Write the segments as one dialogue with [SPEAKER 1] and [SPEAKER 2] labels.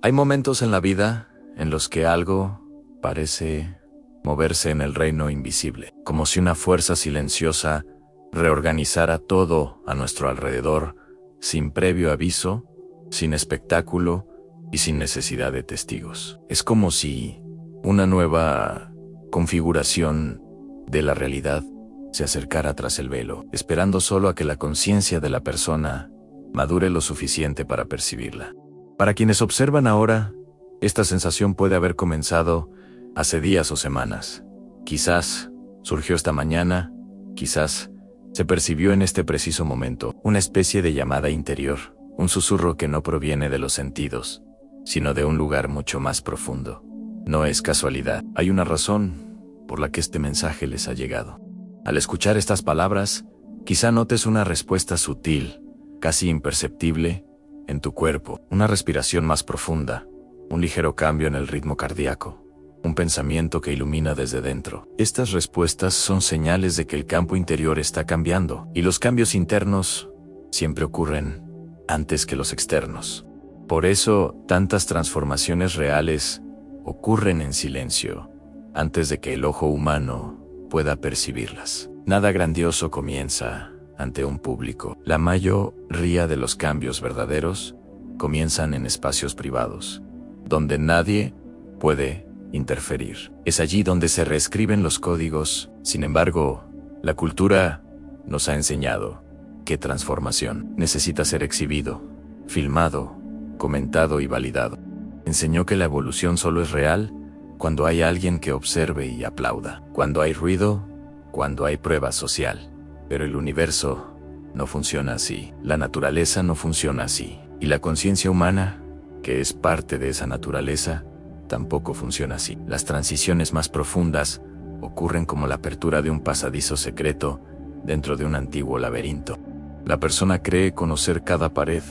[SPEAKER 1] Hay momentos en la vida en los que algo parece moverse en el reino invisible, como si una fuerza silenciosa reorganizara todo a nuestro alrededor, sin previo aviso, sin espectáculo y sin necesidad de testigos. Es como si una nueva configuración de la realidad se acercara tras el velo, esperando solo a que la conciencia de la persona madure lo suficiente para percibirla. Para quienes observan ahora, esta sensación puede haber comenzado hace días o semanas. Quizás surgió esta mañana, quizás se percibió en este preciso momento, una especie de llamada interior, un susurro que no proviene de los sentidos, sino de un lugar mucho más profundo. No es casualidad, hay una razón por la que este mensaje les ha llegado. Al escuchar estas palabras, quizá notes una respuesta sutil, casi imperceptible, en tu cuerpo, una respiración más profunda, un ligero cambio en el ritmo cardíaco, un pensamiento que ilumina desde dentro. Estas respuestas son señales de que el campo interior está cambiando, y los cambios internos siempre ocurren antes que los externos. Por eso, tantas transformaciones reales ocurren en silencio, antes de que el ojo humano pueda percibirlas. Nada grandioso comienza ante un público. La mayoría de los cambios verdaderos comienzan en espacios privados, donde nadie puede interferir. Es allí donde se reescriben los códigos. Sin embargo, la cultura nos ha enseñado que transformación necesita ser exhibido, filmado, comentado y validado. Enseñó que la evolución solo es real cuando hay alguien que observe y aplauda, cuando hay ruido, cuando hay prueba social. Pero el universo no funciona así, la naturaleza no funciona así, y la conciencia humana, que es parte de esa naturaleza, tampoco funciona así. Las transiciones más profundas ocurren como la apertura de un pasadizo secreto dentro de un antiguo laberinto. La persona cree conocer cada pared,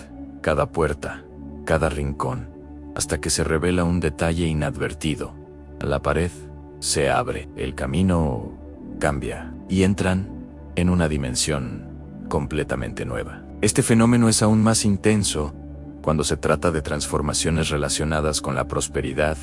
[SPEAKER 1] cada puerta, cada rincón, hasta que se revela un detalle inadvertido. La pared se abre, el camino cambia, y entran en una dimensión completamente nueva. Este fenómeno es aún más intenso cuando se trata de transformaciones relacionadas con la prosperidad,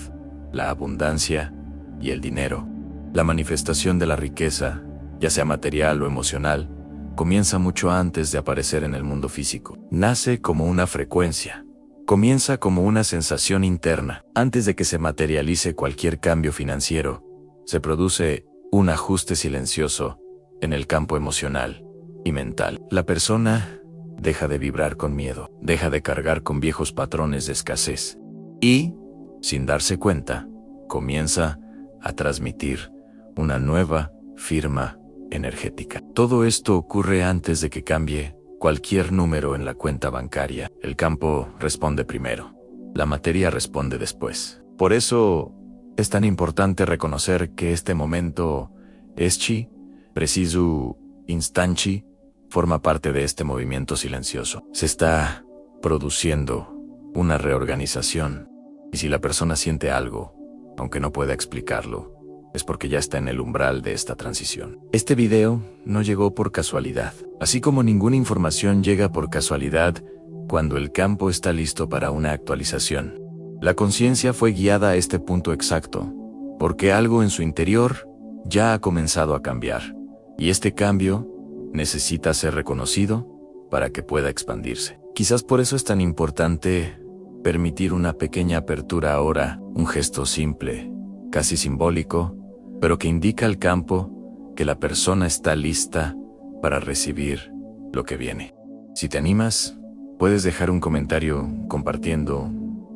[SPEAKER 1] la abundancia y el dinero. La manifestación de la riqueza, ya sea material o emocional, comienza mucho antes de aparecer en el mundo físico. Nace como una frecuencia. Comienza como una sensación interna. Antes de que se materialice cualquier cambio financiero, se produce un ajuste silencioso en el campo emocional y mental. La persona deja de vibrar con miedo, deja de cargar con viejos patrones de escasez y, sin darse cuenta, comienza a transmitir una nueva firma energética. Todo esto ocurre antes de que cambie cualquier número en la cuenta bancaria. El campo responde primero, la materia responde después. Por eso es tan importante reconocer que este momento eschi, preciso instanchi, forma parte de este movimiento silencioso. Se está produciendo una reorganización, y si la persona siente algo, aunque no pueda explicarlo, es porque ya está en el umbral de esta transición. Este video no llegó por casualidad, así como ninguna información llega por casualidad cuando el campo está listo para una actualización. La conciencia fue guiada a este punto exacto, porque algo en su interior ya ha comenzado a cambiar, y este cambio necesita ser reconocido para que pueda expandirse. Quizás por eso es tan importante permitir una pequeña apertura ahora, un gesto simple, casi simbólico, pero que indica al campo que la persona está lista para recibir lo que viene. Si te animas, puedes dejar un comentario compartiendo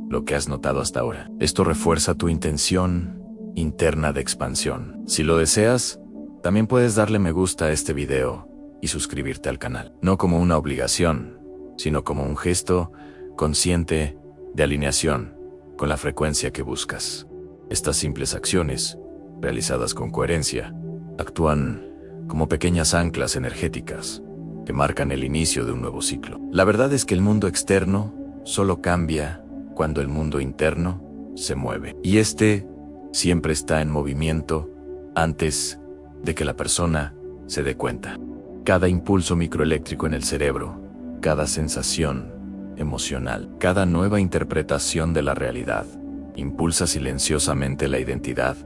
[SPEAKER 1] lo que has notado hasta ahora. Esto refuerza tu intención interna de expansión. Si lo deseas, también puedes darle me gusta a este video y suscribirte al canal. No como una obligación, sino como un gesto consciente de alineación con la frecuencia que buscas. Estas simples acciones, realizadas con coherencia, actúan como pequeñas anclas energéticas que marcan el inicio de un nuevo ciclo. La verdad es que el mundo externo solo cambia cuando el mundo interno se mueve. Y este siempre está en movimiento antes de que la persona se dé cuenta. Cada impulso microeléctrico en el cerebro, cada sensación emocional. Cada nueva interpretación de la realidad impulsa silenciosamente la identidad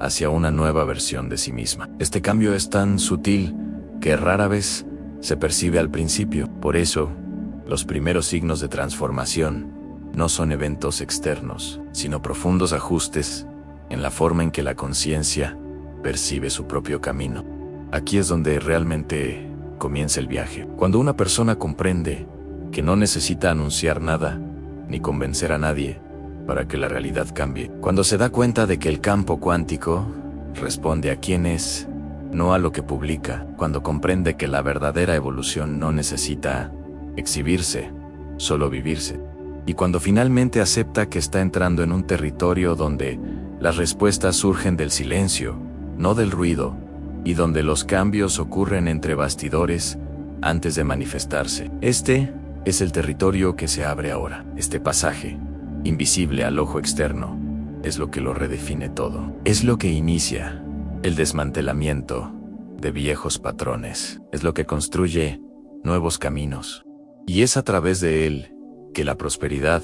[SPEAKER 1] hacia una nueva versión de sí misma. Este cambio es tan sutil que rara vez se percibe al principio. Por eso, los primeros signos de transformación no son eventos externos, sino profundos ajustes en la forma en que la conciencia percibe su propio camino. Aquí es donde realmente comienza el viaje. Cuando una persona comprende que no necesita anunciar nada ni convencer a nadie para que la realidad cambie. Cuando se da cuenta de que el campo cuántico responde a quién es, no a lo que publica. Cuando comprende que la verdadera evolución no necesita exhibirse, solo vivirse. Y cuando finalmente acepta que está entrando en un territorio donde las respuestas surgen del silencio, no del ruido, y donde los cambios ocurren entre bastidores antes de manifestarse. Este es el territorio que se abre ahora. Este pasaje, invisible al ojo externo, es lo que lo redefine todo. Es lo que inicia el desmantelamiento de viejos patrones. Es lo que construye nuevos caminos. Y es a través de él que la prosperidad,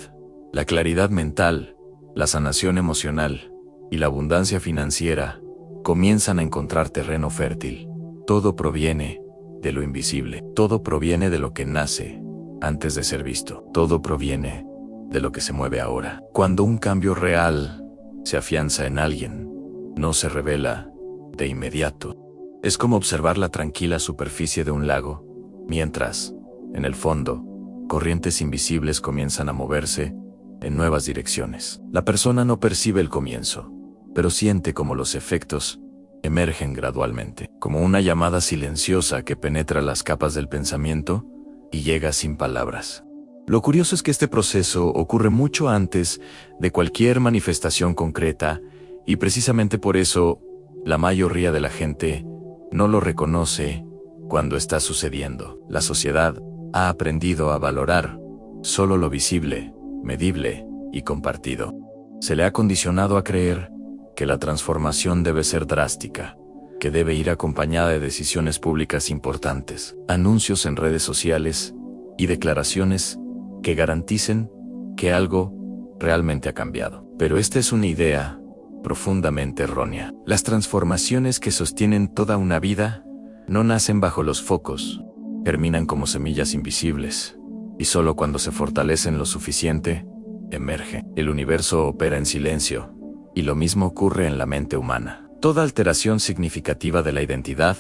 [SPEAKER 1] la claridad mental, la sanación emocional y la abundancia financiera comienzan a encontrar terreno fértil. Todo proviene de lo invisible. Todo proviene de lo que nace antes de ser visto. Todo proviene de lo que se mueve ahora. Cuando un cambio real se afianza en alguien, no se revela de inmediato. Es como observar la tranquila superficie de un lago, mientras, en el fondo, corrientes invisibles comienzan a moverse en nuevas direcciones. La persona no percibe el comienzo, pero siente como los efectos emergen gradualmente, como una llamada silenciosa que penetra las capas del pensamiento y llega sin palabras. Lo curioso es que este proceso ocurre mucho antes de cualquier manifestación concreta, y precisamente por eso la mayoría de la gente no lo reconoce cuando está sucediendo. La sociedad ha aprendido a valorar solo lo visible, medible y compartido. Se le ha condicionado a creer que la transformación debe ser drástica, que debe ir acompañada de decisiones públicas importantes, anuncios en redes sociales y declaraciones que garanticen que algo realmente ha cambiado. Pero esta es una idea profundamente errónea. Las transformaciones que sostienen toda una vida no nacen bajo los focos, germinan como semillas invisibles, y solo cuando se fortalecen lo suficiente, emerge. El universo opera en silencio, y lo mismo ocurre en la mente humana. Toda alteración significativa de la identidad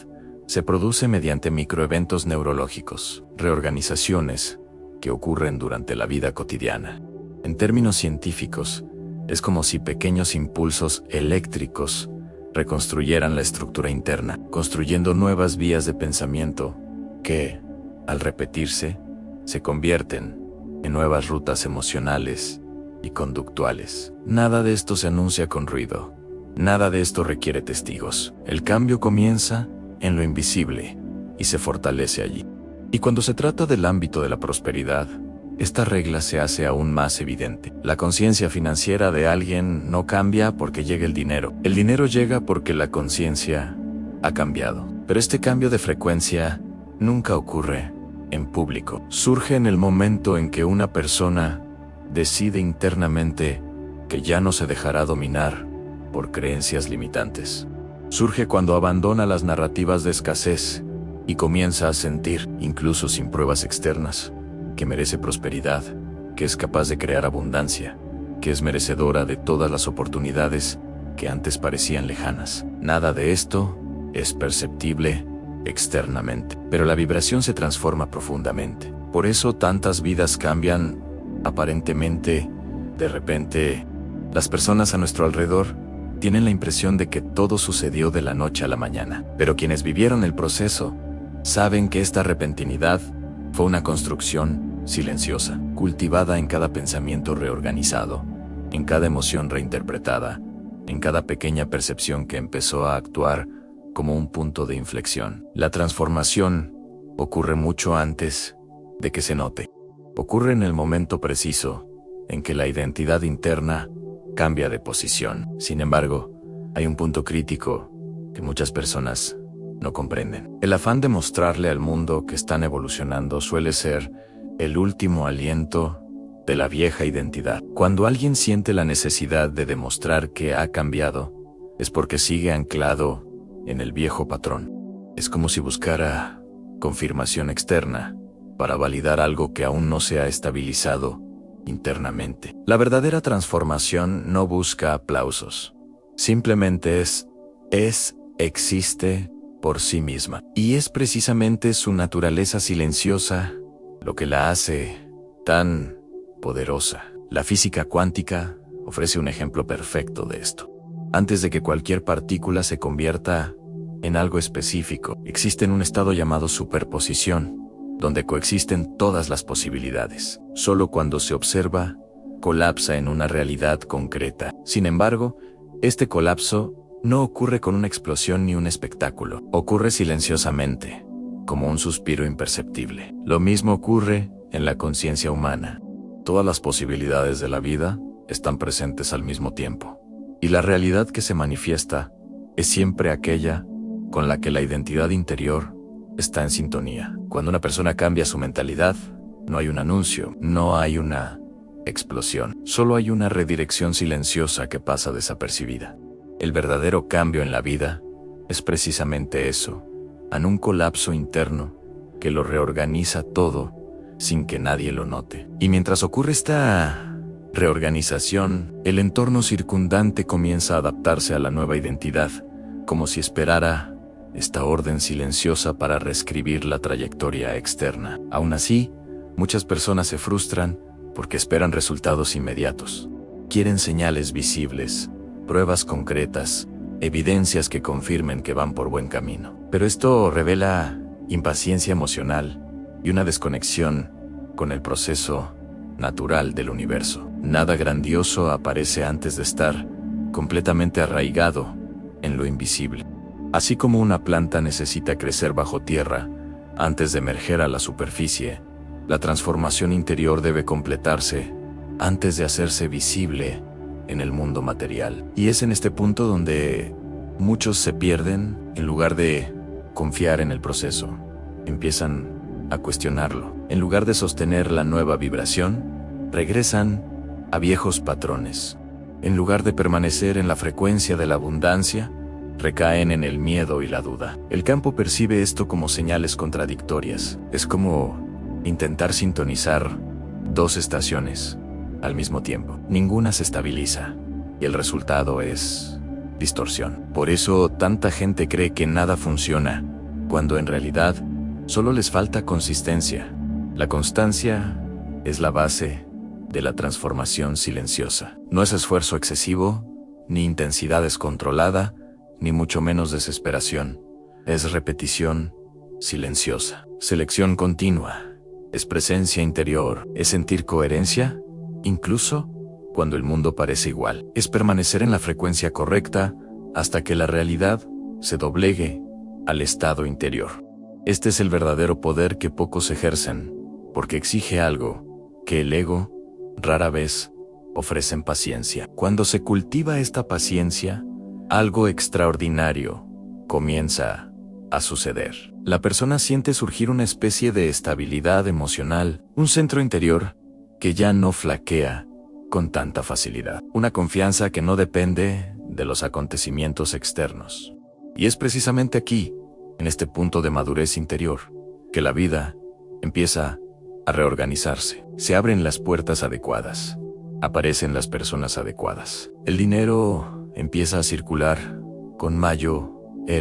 [SPEAKER 1] se produce mediante microeventos neurológicos, reorganizaciones que ocurren durante la vida cotidiana. En términos científicos, es como si pequeños impulsos eléctricos reconstruyeran la estructura interna, construyendo nuevas vías de pensamiento que, al repetirse, se convierten en nuevas rutas emocionales y conductuales. Nada de esto se anuncia con ruido. Nada de esto requiere testigos. El cambio comienza en lo invisible y se fortalece allí. Y cuando se trata del ámbito de la prosperidad, esta regla se hace aún más evidente. La conciencia financiera de alguien no cambia porque llegue el dinero. El dinero llega porque la conciencia ha cambiado. Pero este cambio de frecuencia nunca ocurre en público. Surge en el momento en que una persona decide internamente que ya no se dejará dominar por creencias limitantes. Surge cuando abandona las narrativas de escasez y comienza a sentir, incluso sin pruebas externas, que merece prosperidad, que es capaz de crear abundancia, que es merecedora de todas las oportunidades que antes parecían lejanas. Nada de esto es perceptible externamente, pero la vibración se transforma profundamente. Por eso tantas vidas cambian aparentemente de repente. Las personas a nuestro alrededor tienen la impresión de que todo sucedió de la noche a la mañana, pero quienes vivieron el proceso saben que esta repentinidad fue una construcción silenciosa, cultivada en cada pensamiento reorganizado, en cada emoción reinterpretada, en cada pequeña percepción que empezó a actuar como un punto de inflexión. La transformación ocurre mucho antes de que se note. Ocurre en el momento preciso en que la identidad interna cambia de posición. Sin embargo, hay un punto crítico que muchas personas no comprenden. El afán de mostrarle al mundo que están evolucionando suele ser el último aliento de la vieja identidad. Cuando alguien siente la necesidad de demostrar que ha cambiado, es porque sigue anclado en el viejo patrón. Es como si buscara confirmación externa para validar algo que aún no se ha estabilizado internamente. La verdadera transformación no busca aplausos. Simplemente existe por sí misma. Y es precisamente su naturaleza silenciosa lo que la hace tan poderosa. La física cuántica ofrece un ejemplo perfecto de esto. Antes de que cualquier partícula se convierta en algo específico, existe un estado llamado superposición, donde coexisten todas las posibilidades. Solo cuando se observa, colapsa en una realidad concreta. Sin embargo, este colapso no ocurre con una explosión ni un espectáculo. Ocurre silenciosamente, como un suspiro imperceptible. Lo mismo ocurre en la conciencia humana. Todas las posibilidades de la vida están presentes al mismo tiempo. Y la realidad que se manifiesta es siempre aquella con la que la identidad interior está en sintonía. Cuando una persona cambia su mentalidad, no hay un anuncio, no hay una explosión. Solo hay una redirección silenciosa que pasa desapercibida. El verdadero cambio en la vida es precisamente eso, en un colapso interno que lo reorganiza todo sin que nadie lo note. Y mientras ocurre esta reorganización, el entorno circundante comienza a adaptarse a la nueva identidad, como si esperara esta orden silenciosa para reescribir la trayectoria externa. Aún así, muchas personas se frustran porque esperan resultados inmediatos. Quieren señales visibles, pruebas concretas, evidencias que confirmen que van por buen camino. Pero esto revela impaciencia emocional y una desconexión con el proceso natural del universo. Nada grandioso aparece antes de estar completamente arraigado en lo invisible. Así como una planta necesita crecer bajo tierra antes de emerger a la superficie, la transformación interior debe completarse antes de hacerse visible en el mundo material. Y es en este punto donde muchos se pierden. En lugar de confiar en el proceso, empiezan a cuestionarlo. En lugar de sostener la nueva vibración, regresan a viejos patrones. En lugar de permanecer en la frecuencia de la abundancia, recaen en el miedo y la duda. El campo percibe esto como señales contradictorias. Es como intentar sintonizar dos estaciones al mismo tiempo. Ninguna se estabiliza y el resultado es distorsión. Por eso tanta gente cree que nada funciona, cuando en realidad solo les falta consistencia. La constancia es la base de la transformación silenciosa. No es esfuerzo excesivo, ni intensidad descontrolada, ni mucho menos desesperación. Es repetición silenciosa. Selección continua. Es presencia interior. Es sentir coherencia, incluso cuando el mundo parece igual. Es permanecer en la frecuencia correcta hasta que la realidad se doblegue al estado interior. Este es el verdadero poder que pocos ejercen, porque exige algo que el ego rara vez ofrece: paciencia. Cuando se cultiva esta paciencia, algo extraordinario comienza a suceder. La persona siente surgir una especie de estabilidad emocional, un centro interior que ya no flaquea con tanta facilidad, una confianza que no depende de los acontecimientos externos. Y es precisamente aquí, en este punto de madurez interior, que la vida empieza a reorganizarse. Se abren las puertas adecuadas, aparecen las personas adecuadas. El dinero empieza a circular con mayor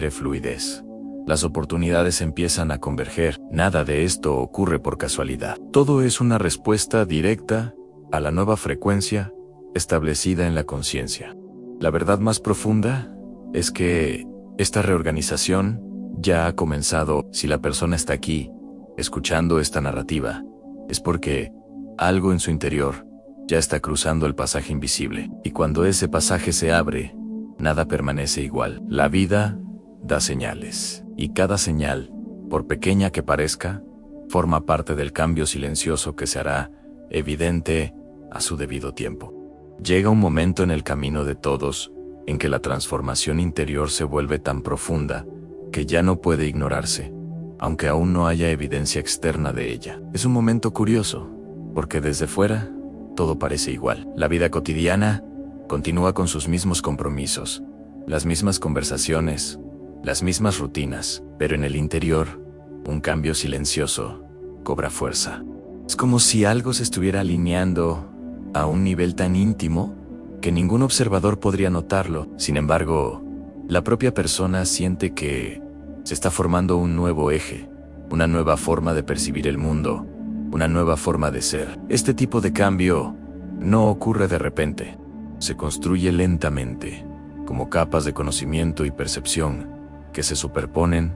[SPEAKER 1] fluidez. Las oportunidades empiezan a converger. Nada de esto ocurre por casualidad. Todo es una respuesta directa a la nueva frecuencia establecida en la conciencia. La verdad más profunda es que esta reorganización ya ha comenzado. Si la persona está aquí, escuchando esta narrativa, es porque algo en su interior ya está cruzando el pasaje invisible. Y cuando ese pasaje se abre, nada permanece igual. La vida da señales, y cada señal, por pequeña que parezca, forma parte del cambio silencioso que se hará evidente a su debido tiempo. Llega un momento en el camino de todos en que la transformación interior se vuelve tan profunda que ya no puede ignorarse, aunque aún no haya evidencia externa de ella. Es un momento curioso, porque desde fuera, todo parece igual. La vida cotidiana continúa con sus mismos compromisos, las mismas conversaciones, las mismas rutinas, pero en el interior, un cambio silencioso cobra fuerza. Es como si algo se estuviera alineando a un nivel tan íntimo que ningún observador podría notarlo. Sin embargo, la propia persona siente que se está formando un nuevo eje, una nueva forma de percibir el mundo, una nueva forma de ser. Este tipo de cambio no ocurre de repente, se construye lentamente, como capas de conocimiento y percepción que se superponen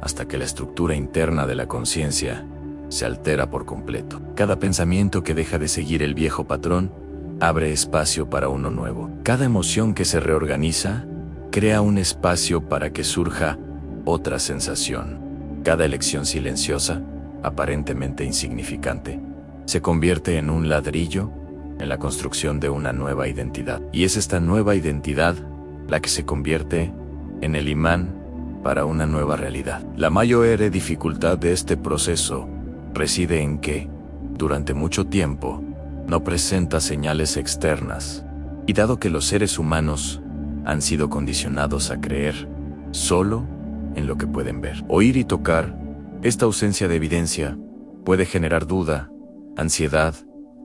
[SPEAKER 1] hasta que la estructura interna de la conciencia se altera por completo. Cada pensamiento que deja de seguir el viejo patrón abre espacio para uno nuevo. Cada emoción que se reorganiza crea un espacio para que surja otra sensación. Cada elección silenciosa, aparentemente insignificante, se convierte en un ladrillo en la construcción de una nueva identidad. Y es esta nueva identidad la que se convierte en el imán para una nueva realidad. La mayor dificultad de este proceso reside en que, durante mucho tiempo, no presenta señales externas, y dado que los seres humanos han sido condicionados a creer solo en lo que pueden ver, oír y tocar, esta ausencia de evidencia puede generar duda, ansiedad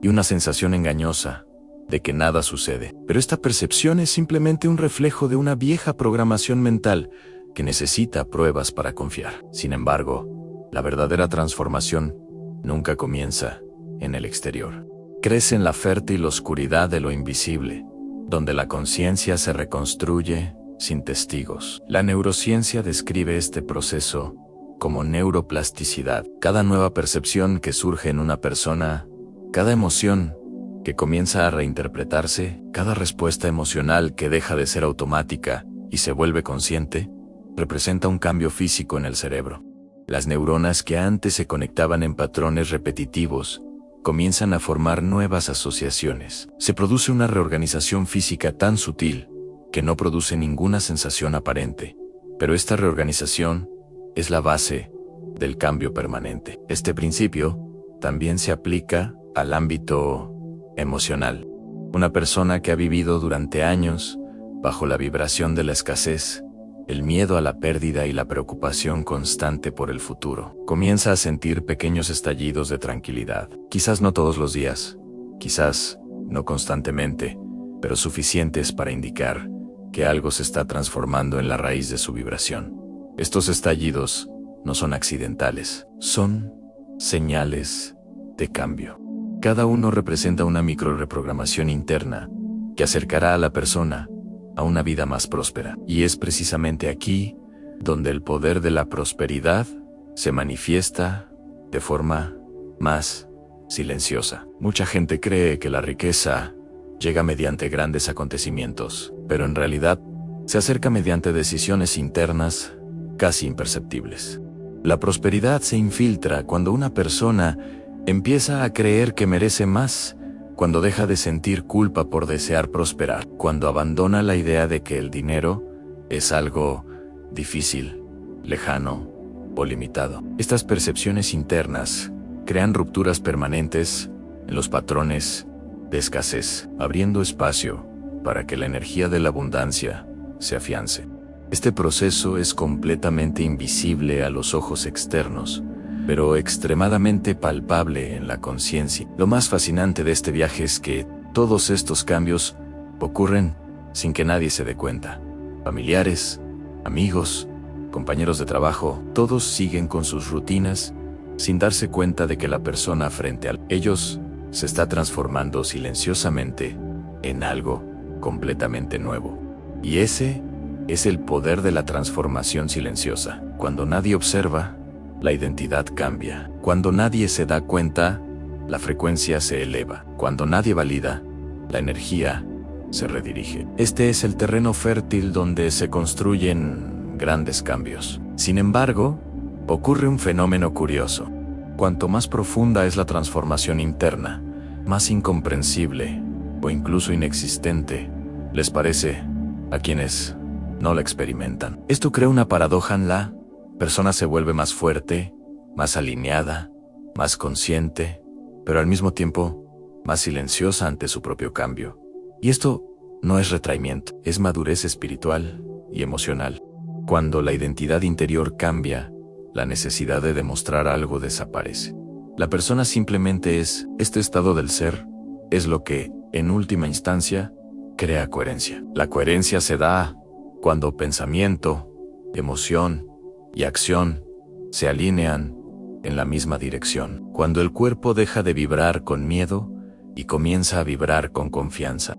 [SPEAKER 1] y una sensación engañosa de que nada sucede. Pero esta percepción es simplemente un reflejo de una vieja programación mental que necesita pruebas para confiar. Sin embargo, la verdadera transformación nunca comienza en el exterior. Crece en la fértil oscuridad de lo invisible, donde la conciencia se reconstruye sin testigos. La neurociencia describe este proceso como neuroplasticidad. Cada nueva percepción que surge en una persona, cada emoción que comienza a reinterpretarse, cada respuesta emocional que deja de ser automática y se vuelve consciente, representa un cambio físico en el cerebro. Las neuronas que antes se conectaban en patrones repetitivos comienzan a formar nuevas asociaciones. Se produce una reorganización física tan sutil que no produce ninguna sensación aparente, pero esta reorganización es la base del cambio permanente. Este principio también se aplica al ámbito emocional. Una persona que ha vivido durante años bajo la vibración de la escasez, el miedo a la pérdida y la preocupación constante por el futuro, comienza a sentir pequeños estallidos de tranquilidad. Quizás no todos los días, quizás no constantemente, pero suficientes para indicar que algo se está transformando en la raíz de su vibración. Estos estallidos no son accidentales, son señales de cambio. Cada uno representa una microreprogramación interna que acercará a la persona a una vida más próspera. Y es precisamente aquí donde el poder de la prosperidad se manifiesta de forma más silenciosa. Mucha gente cree que la riqueza llega mediante grandes acontecimientos, pero en realidad se acerca mediante decisiones internas casi imperceptibles. La prosperidad se infiltra cuando una persona empieza a creer que merece más, cuando deja de sentir culpa por desear prosperar, cuando abandona la idea de que el dinero es algo difícil, lejano o limitado. Estas percepciones internas crean rupturas permanentes en los patrones de escasez, abriendo espacio para que la energía de la abundancia se afiance. Este proceso es completamente invisible a los ojos externos, pero extremadamente palpable en la conciencia. Lo más fascinante de este viaje es que todos estos cambios ocurren sin que nadie se dé cuenta. Familiares, amigos, compañeros de trabajo, todos siguen con sus rutinas sin darse cuenta de que la persona frente a ellos se está transformando silenciosamente en algo completamente nuevo. Y ese es el poder de la transformación silenciosa. Cuando nadie observa, la identidad cambia. Cuando nadie se da cuenta, la frecuencia se eleva. Cuando nadie valida, la energía se redirige. Este es el terreno fértil donde se construyen grandes cambios. Sin embargo, ocurre un fenómeno curioso. Cuanto más profunda es la transformación interna, más incomprensible o incluso inexistente les parece a quienes no la experimentan. Esto crea una paradoja en la Persona se vuelve más fuerte, más alineada, más consciente, pero al mismo tiempo más silenciosa ante su propio cambio. Y esto no es retraimiento, es madurez espiritual y emocional. Cuando la identidad interior cambia, la necesidad de demostrar algo desaparece. La persona simplemente es. Este estado del ser es lo que, en última instancia, crea coherencia. La coherencia se da cuando pensamiento, emoción y acción se alinean en la misma dirección. Cuando el cuerpo deja de vibrar con miedo y comienza a vibrar con confianza.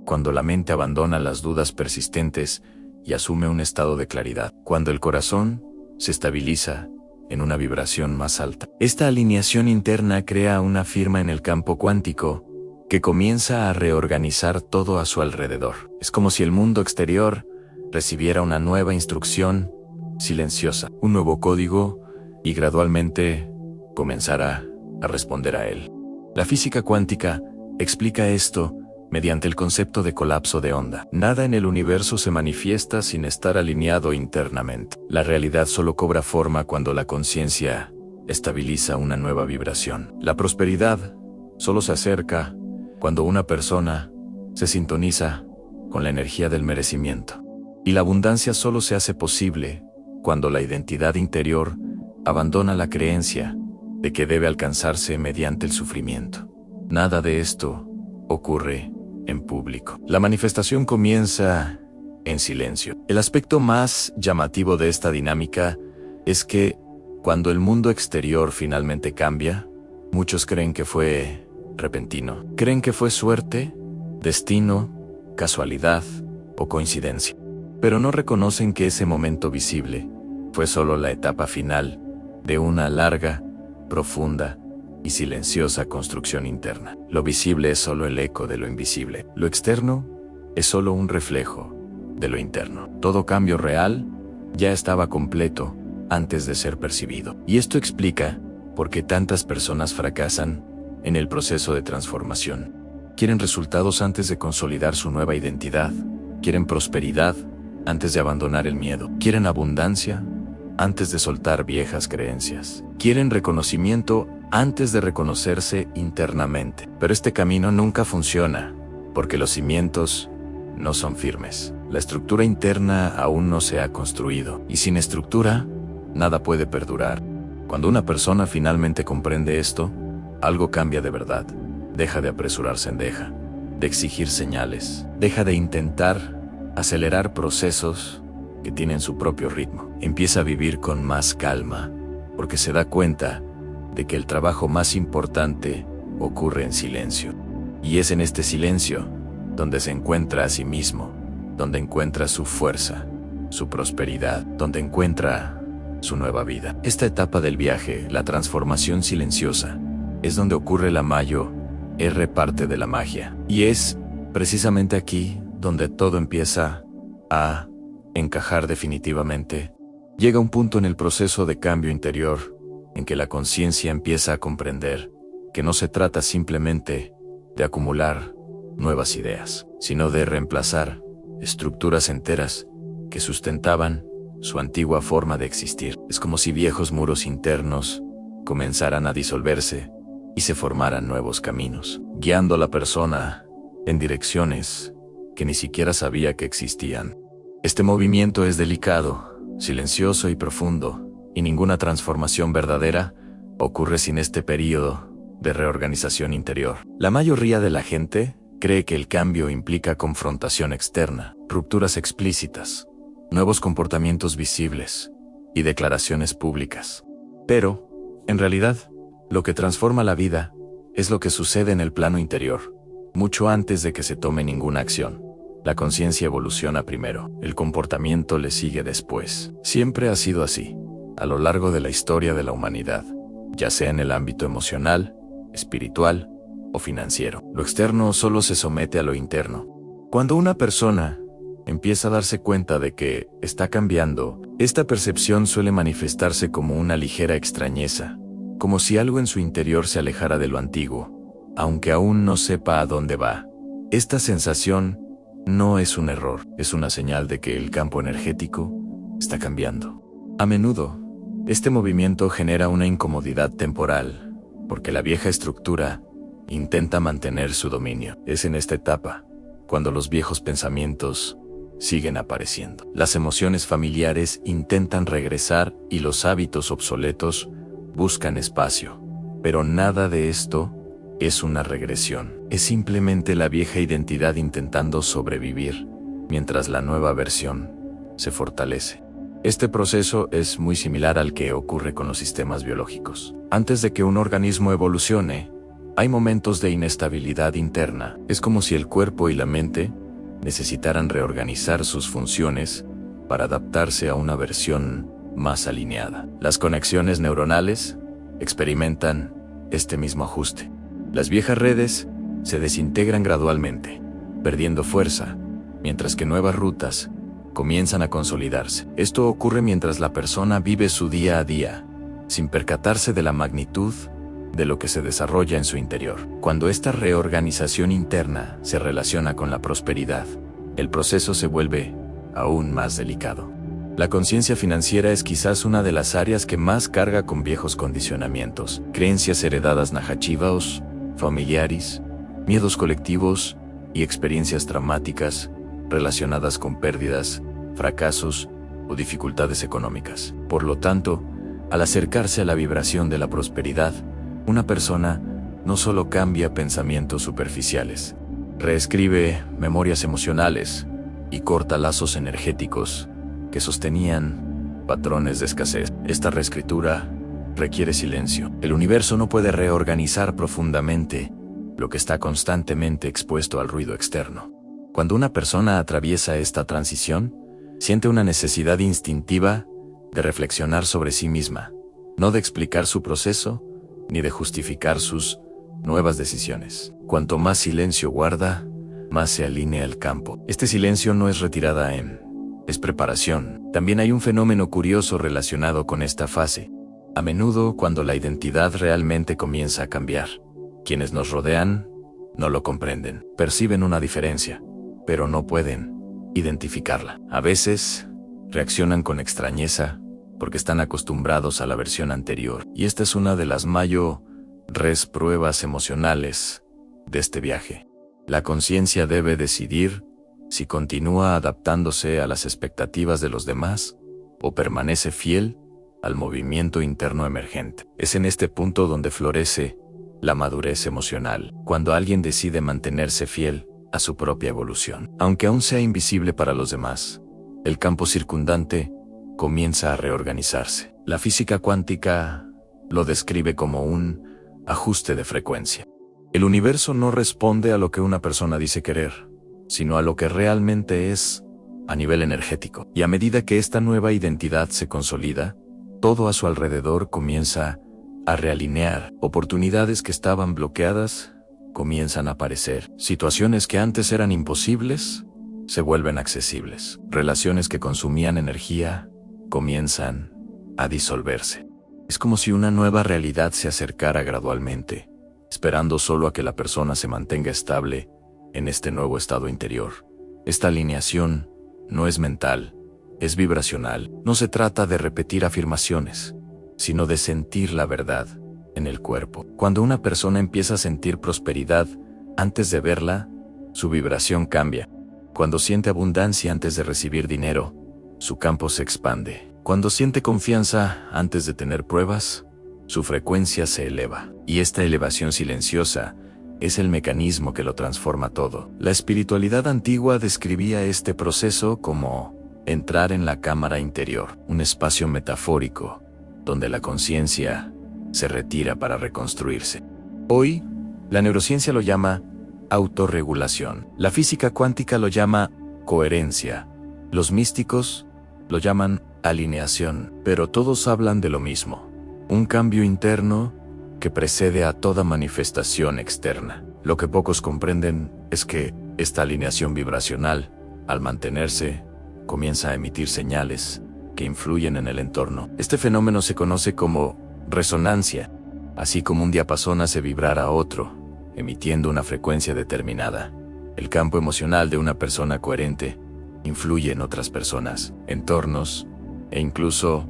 [SPEAKER 1] Cuando la mente abandona las dudas persistentes y asume un estado de claridad. Cuando el corazón se estabiliza en una vibración más alta. Esta alineación interna crea una firma en el campo cuántico que comienza a reorganizar todo a su alrededor. Es como si el mundo exterior recibiera una nueva instrucción silenciosa, un nuevo código, y gradualmente comenzará a responder a él. La física cuántica explica esto mediante el concepto de colapso de onda. Nada en el universo se manifiesta sin estar alineado internamente. La realidad solo cobra forma cuando la conciencia estabiliza una nueva vibración. La prosperidad solo se acerca cuando una persona se sintoniza con la energía del merecimiento. Y la abundancia solo se hace posible cuando la identidad interior abandona la creencia de que debe alcanzarse mediante el sufrimiento. Nada de esto ocurre en público. La manifestación comienza en silencio. El aspecto más llamativo de esta dinámica es que, cuando el mundo exterior finalmente cambia, muchos creen que fue repentino. Creen que fue suerte, destino, casualidad o coincidencia. Pero no reconocen que ese momento visible fue solo la etapa final de una larga, profunda y silenciosa construcción interna. Lo visible es solo el eco de lo invisible. Lo externo es solo un reflejo de lo interno. Todo cambio real ya estaba completo antes de ser percibido. Y esto explica por qué tantas personas fracasan en el proceso de transformación. Quieren resultados antes de consolidar su nueva identidad. Quieren prosperidad antes de abandonar el miedo. Quieren abundancia antes de soltar viejas creencias. Quieren reconocimiento antes de reconocerse internamente. Pero este camino nunca funciona, porque los cimientos no son firmes. La estructura interna aún no se ha construido, y sin estructura, nada puede perdurar. Cuando una persona finalmente comprende esto, algo cambia de verdad. Deja de apresurarse, deja de exigir señales, deja de intentar acelerar procesos que tienen su propio ritmo. Empieza a vivir con más calma, porque se da cuenta de que el trabajo más importante ocurre en silencio. Y es en este silencio donde se encuentra a sí mismo, donde encuentra su fuerza, su prosperidad, donde encuentra su nueva vida. Esta etapa del viaje, la transformación silenciosa, es donde ocurre la parte de la magia. Y es precisamente aquí donde todo empieza a encajar definitivamente. Llega un punto en el proceso de cambio interior en que la conciencia empieza a comprender que no se trata simplemente de acumular nuevas ideas, sino de reemplazar estructuras enteras que sustentaban su antigua forma de existir. Es como si viejos muros internos comenzaran a disolverse y se formaran nuevos caminos, guiando a la persona en direcciones que ni siquiera sabía que existían. Este movimiento es delicado, silencioso y profundo, y ninguna transformación verdadera ocurre sin este periodo de reorganización interior. La mayoría de la gente cree que el cambio implica confrontación externa, rupturas explícitas, nuevos comportamientos visibles y declaraciones públicas. Pero, en realidad, lo que transforma la vida es lo que sucede en el plano interior, mucho antes de que se tome ninguna acción. La conciencia evoluciona primero, el comportamiento le sigue después. Siempre ha sido así, a lo largo de la historia de la humanidad, ya sea en el ámbito emocional, espiritual o financiero. Lo externo solo se somete a lo interno. Cuando una persona empieza a darse cuenta de que está cambiando, esta percepción suele manifestarse como una ligera extrañeza, como si algo en su interior se alejara de lo antiguo, aunque aún no sepa a dónde va. Esta sensación no es un error, es una señal de que el campo energético está cambiando. A menudo, Este movimiento genera una incomodidad temporal, porque la vieja estructura intenta mantener su dominio. Es en esta etapa cuando los viejos pensamientos siguen apareciendo. Las emociones familiares intentan regresar y los hábitos obsoletos buscan espacio. Pero nada de esto es una regresión. Es simplemente la vieja identidad intentando sobrevivir, mientras la nueva versión se fortalece. Este proceso es muy similar al que ocurre con los sistemas biológicos. Antes de que un organismo evolucione, hay momentos de inestabilidad interna. Es como si el cuerpo y la mente necesitaran reorganizar sus funciones para adaptarse a una versión más alineada. Las conexiones neuronales experimentan este mismo ajuste. Las viejas redes se desintegran gradualmente, perdiendo fuerza, mientras que nuevas rutas comienzan a consolidarse. Esto ocurre mientras la persona vive su día a día, sin percatarse de la magnitud de lo que se desarrolla en su interior. Cuando esta reorganización interna se relaciona con la prosperidad, el proceso se vuelve aún más delicado. La conciencia financiera es quizás una de las áreas que más carga con viejos condicionamientos, creencias heredadas najachivaos, familiares, miedos colectivos y experiencias traumáticas relacionadas con pérdidas, fracasos o dificultades económicas. Por lo tanto, al acercarse a la vibración de la prosperidad, una persona no solo cambia pensamientos superficiales, reescribe memorias emocionales y corta lazos energéticos que sostenían patrones de escasez. Esta reescritura requiere silencio. El universo no puede reorganizar profundamente lo que está constantemente expuesto al ruido externo. Cuando una persona atraviesa esta transición, siente una necesidad instintiva de reflexionar sobre sí misma, no de explicar su proceso ni de justificar sus nuevas decisiones. Cuanto más silencio guarda, más se alinea el campo. Este silencio no es retirada es preparación. También hay un fenómeno curioso relacionado con esta fase. A menudo, cuando la identidad realmente comienza a cambiar, quienes nos rodean no lo comprenden. Perciben una diferencia, pero no pueden identificarla. A veces, reaccionan con extrañeza porque están acostumbrados a la versión anterior. Y esta es una de las mayores pruebas emocionales de este viaje. La conciencia debe decidir si continúa adaptándose a las expectativas de los demás o permanece fiel al movimiento interno emergente. Es en este punto donde florece la madurez emocional, cuando alguien decide mantenerse fiel a su propia evolución. Aunque aún sea invisible para los demás, el campo circundante comienza a reorganizarse. La física cuántica lo describe como un ajuste de frecuencia. El universo no responde a lo que una persona dice querer, sino a lo que realmente es a nivel energético. Y a medida que esta nueva identidad se consolida, todo a su alrededor comienza a realinear. Oportunidades que estaban bloqueadas comienzan a aparecer. Situaciones que antes eran imposibles se vuelven accesibles. Relaciones que consumían energía comienzan a disolverse. Es como si una nueva realidad se acercara gradualmente, esperando solo a que la persona se mantenga estable en este nuevo estado interior. Esta alineación no es mental, es vibracional. No se trata de repetir afirmaciones, sino de sentir la verdad en el cuerpo. Cuando una persona empieza a sentir prosperidad antes de verla, su vibración cambia. Cuando siente abundancia antes de recibir dinero, su campo se expande. Cuando siente confianza antes de tener pruebas, su frecuencia se eleva. Y esta elevación silenciosa es el mecanismo que lo transforma todo. La espiritualidad antigua describía este proceso como entrar en la cámara interior, un espacio metafórico donde la conciencia se retira para reconstruirse. Hoy, la neurociencia lo llama autorregulación. La física cuántica lo llama coherencia. Los místicos lo llaman alineación, pero todos hablan de lo mismo. Un cambio interno que precede a toda manifestación externa. Lo que pocos comprenden es que esta alineación vibracional, al mantenerse, comienza a emitir señales que influyen en el entorno. Este fenómeno se conoce como resonancia, así como un diapasón hace vibrar a otro, emitiendo una frecuencia determinada. El campo emocional de una persona coherente influye en otras personas, entornos e incluso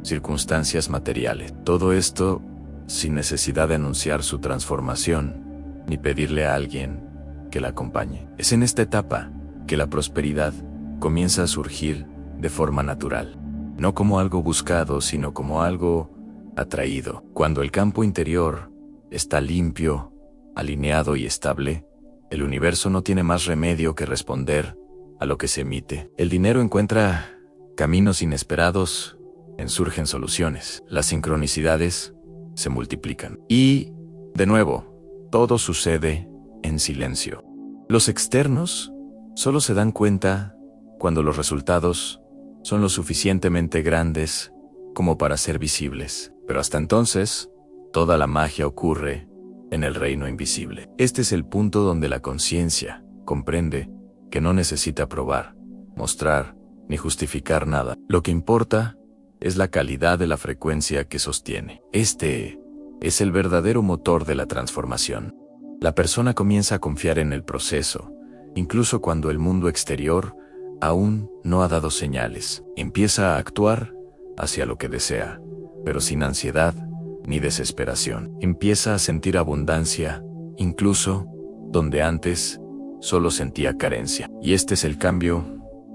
[SPEAKER 1] circunstancias materiales. Todo esto sin necesidad de anunciar su transformación, ni pedirle a alguien que la acompañe. Es en esta etapa que la prosperidad comienza a surgir de forma natural, no como algo buscado, sino como algo atraído. Cuando el campo interior está limpio, alineado y estable, el universo no tiene más remedio que responder a lo que se emite. El dinero encuentra caminos inesperados, surgen soluciones, las sincronicidades se multiplican. Y, de nuevo, todo sucede en silencio. Los externos solo se dan cuenta cuando los resultados son lo suficientemente grandes como para ser visibles. Pero hasta entonces, toda la magia ocurre en el reino invisible. Este es el punto donde la conciencia comprende que no necesita probar, mostrar, ni justificar nada. Lo que importa es la calidad de la frecuencia que sostiene. Este es el verdadero motor de la transformación. La persona comienza a confiar en el proceso, incluso cuando el mundo exterior aún no ha dado señales. Empieza a actuar hacia lo que desea, pero sin ansiedad ni desesperación. Empieza a sentir abundancia, incluso donde antes solo sentía carencia. Y este es el cambio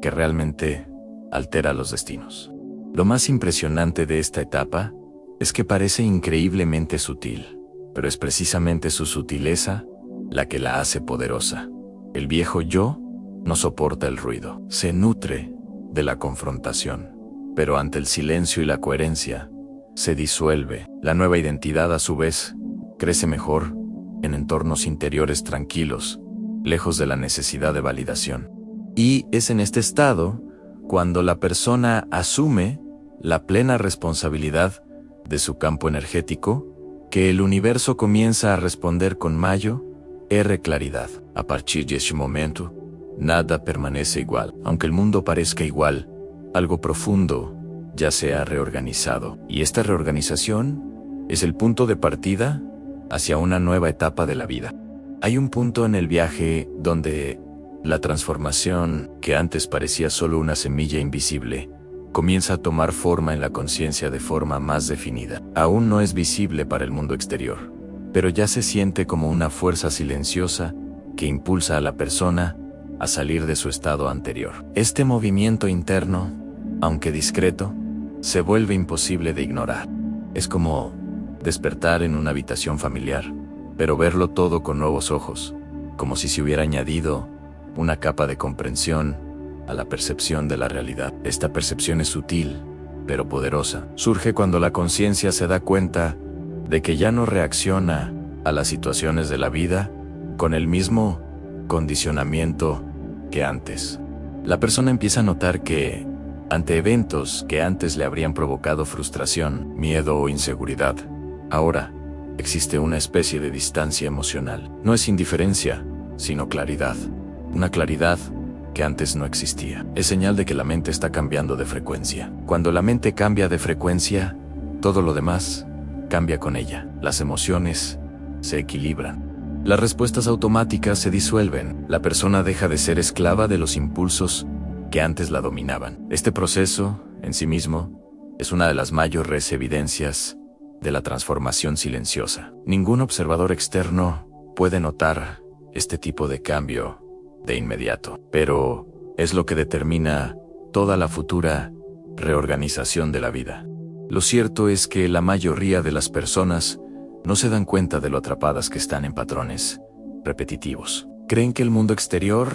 [SPEAKER 1] que realmente altera los destinos. Lo más impresionante de esta etapa es que parece increíblemente sutil, pero es precisamente su sutileza la que la hace poderosa. El viejo yo no soporta el ruido, se nutre de la confrontación, pero ante el silencio y la coherencia, se disuelve. La nueva identidad, a su vez, crece mejor en entornos interiores tranquilos, lejos de la necesidad de validación. Y es en este estado cuando la persona asume la plena responsabilidad de su campo energético, que el universo comienza a responder con mayor claridad. A partir de ese momento, nada permanece igual. Aunque el mundo parezca igual, algo profundo ya se ha reorganizado. Y esta reorganización es el punto de partida hacia una nueva etapa de la vida. Hay un punto en el viaje donde la transformación, que antes parecía solo una semilla invisible, comienza a tomar forma en la conciencia de forma más definida. Aún no es visible para el mundo exterior, pero ya se siente como una fuerza silenciosa que impulsa a la persona a salir de su estado anterior. Este movimiento interno, aunque discreto, se vuelve imposible de ignorar. Es como despertar en una habitación familiar, pero verlo todo con nuevos ojos, como si se hubiera añadido una capa de comprensión a la percepción de la realidad. Esta percepción es sutil, pero poderosa. Surge cuando la conciencia se da cuenta de que ya no reacciona a las situaciones de la vida con el mismo condicionamiento que antes. La persona empieza a notar que, ante eventos que antes le habrían provocado frustración, miedo o inseguridad, ahora existe una especie de distancia emocional. No es indiferencia, sino claridad. Una claridad que antes no existía. Es señal de que la mente está cambiando de frecuencia. Cuando la mente cambia de frecuencia, todo lo demás cambia con ella. Las emociones se equilibran. Las respuestas automáticas se disuelven. La persona deja de ser esclava de los impulsos que antes la dominaban. Este proceso, en sí mismo, es una de las mayores evidencias de la transformación silenciosa. Ningún observador externo puede notar este tipo de cambio de inmediato, pero es lo que determina toda la futura reorganización de la vida. Lo cierto es que la mayoría de las personas no se dan cuenta de lo atrapadas que están en patrones repetitivos. Creen que el mundo exterior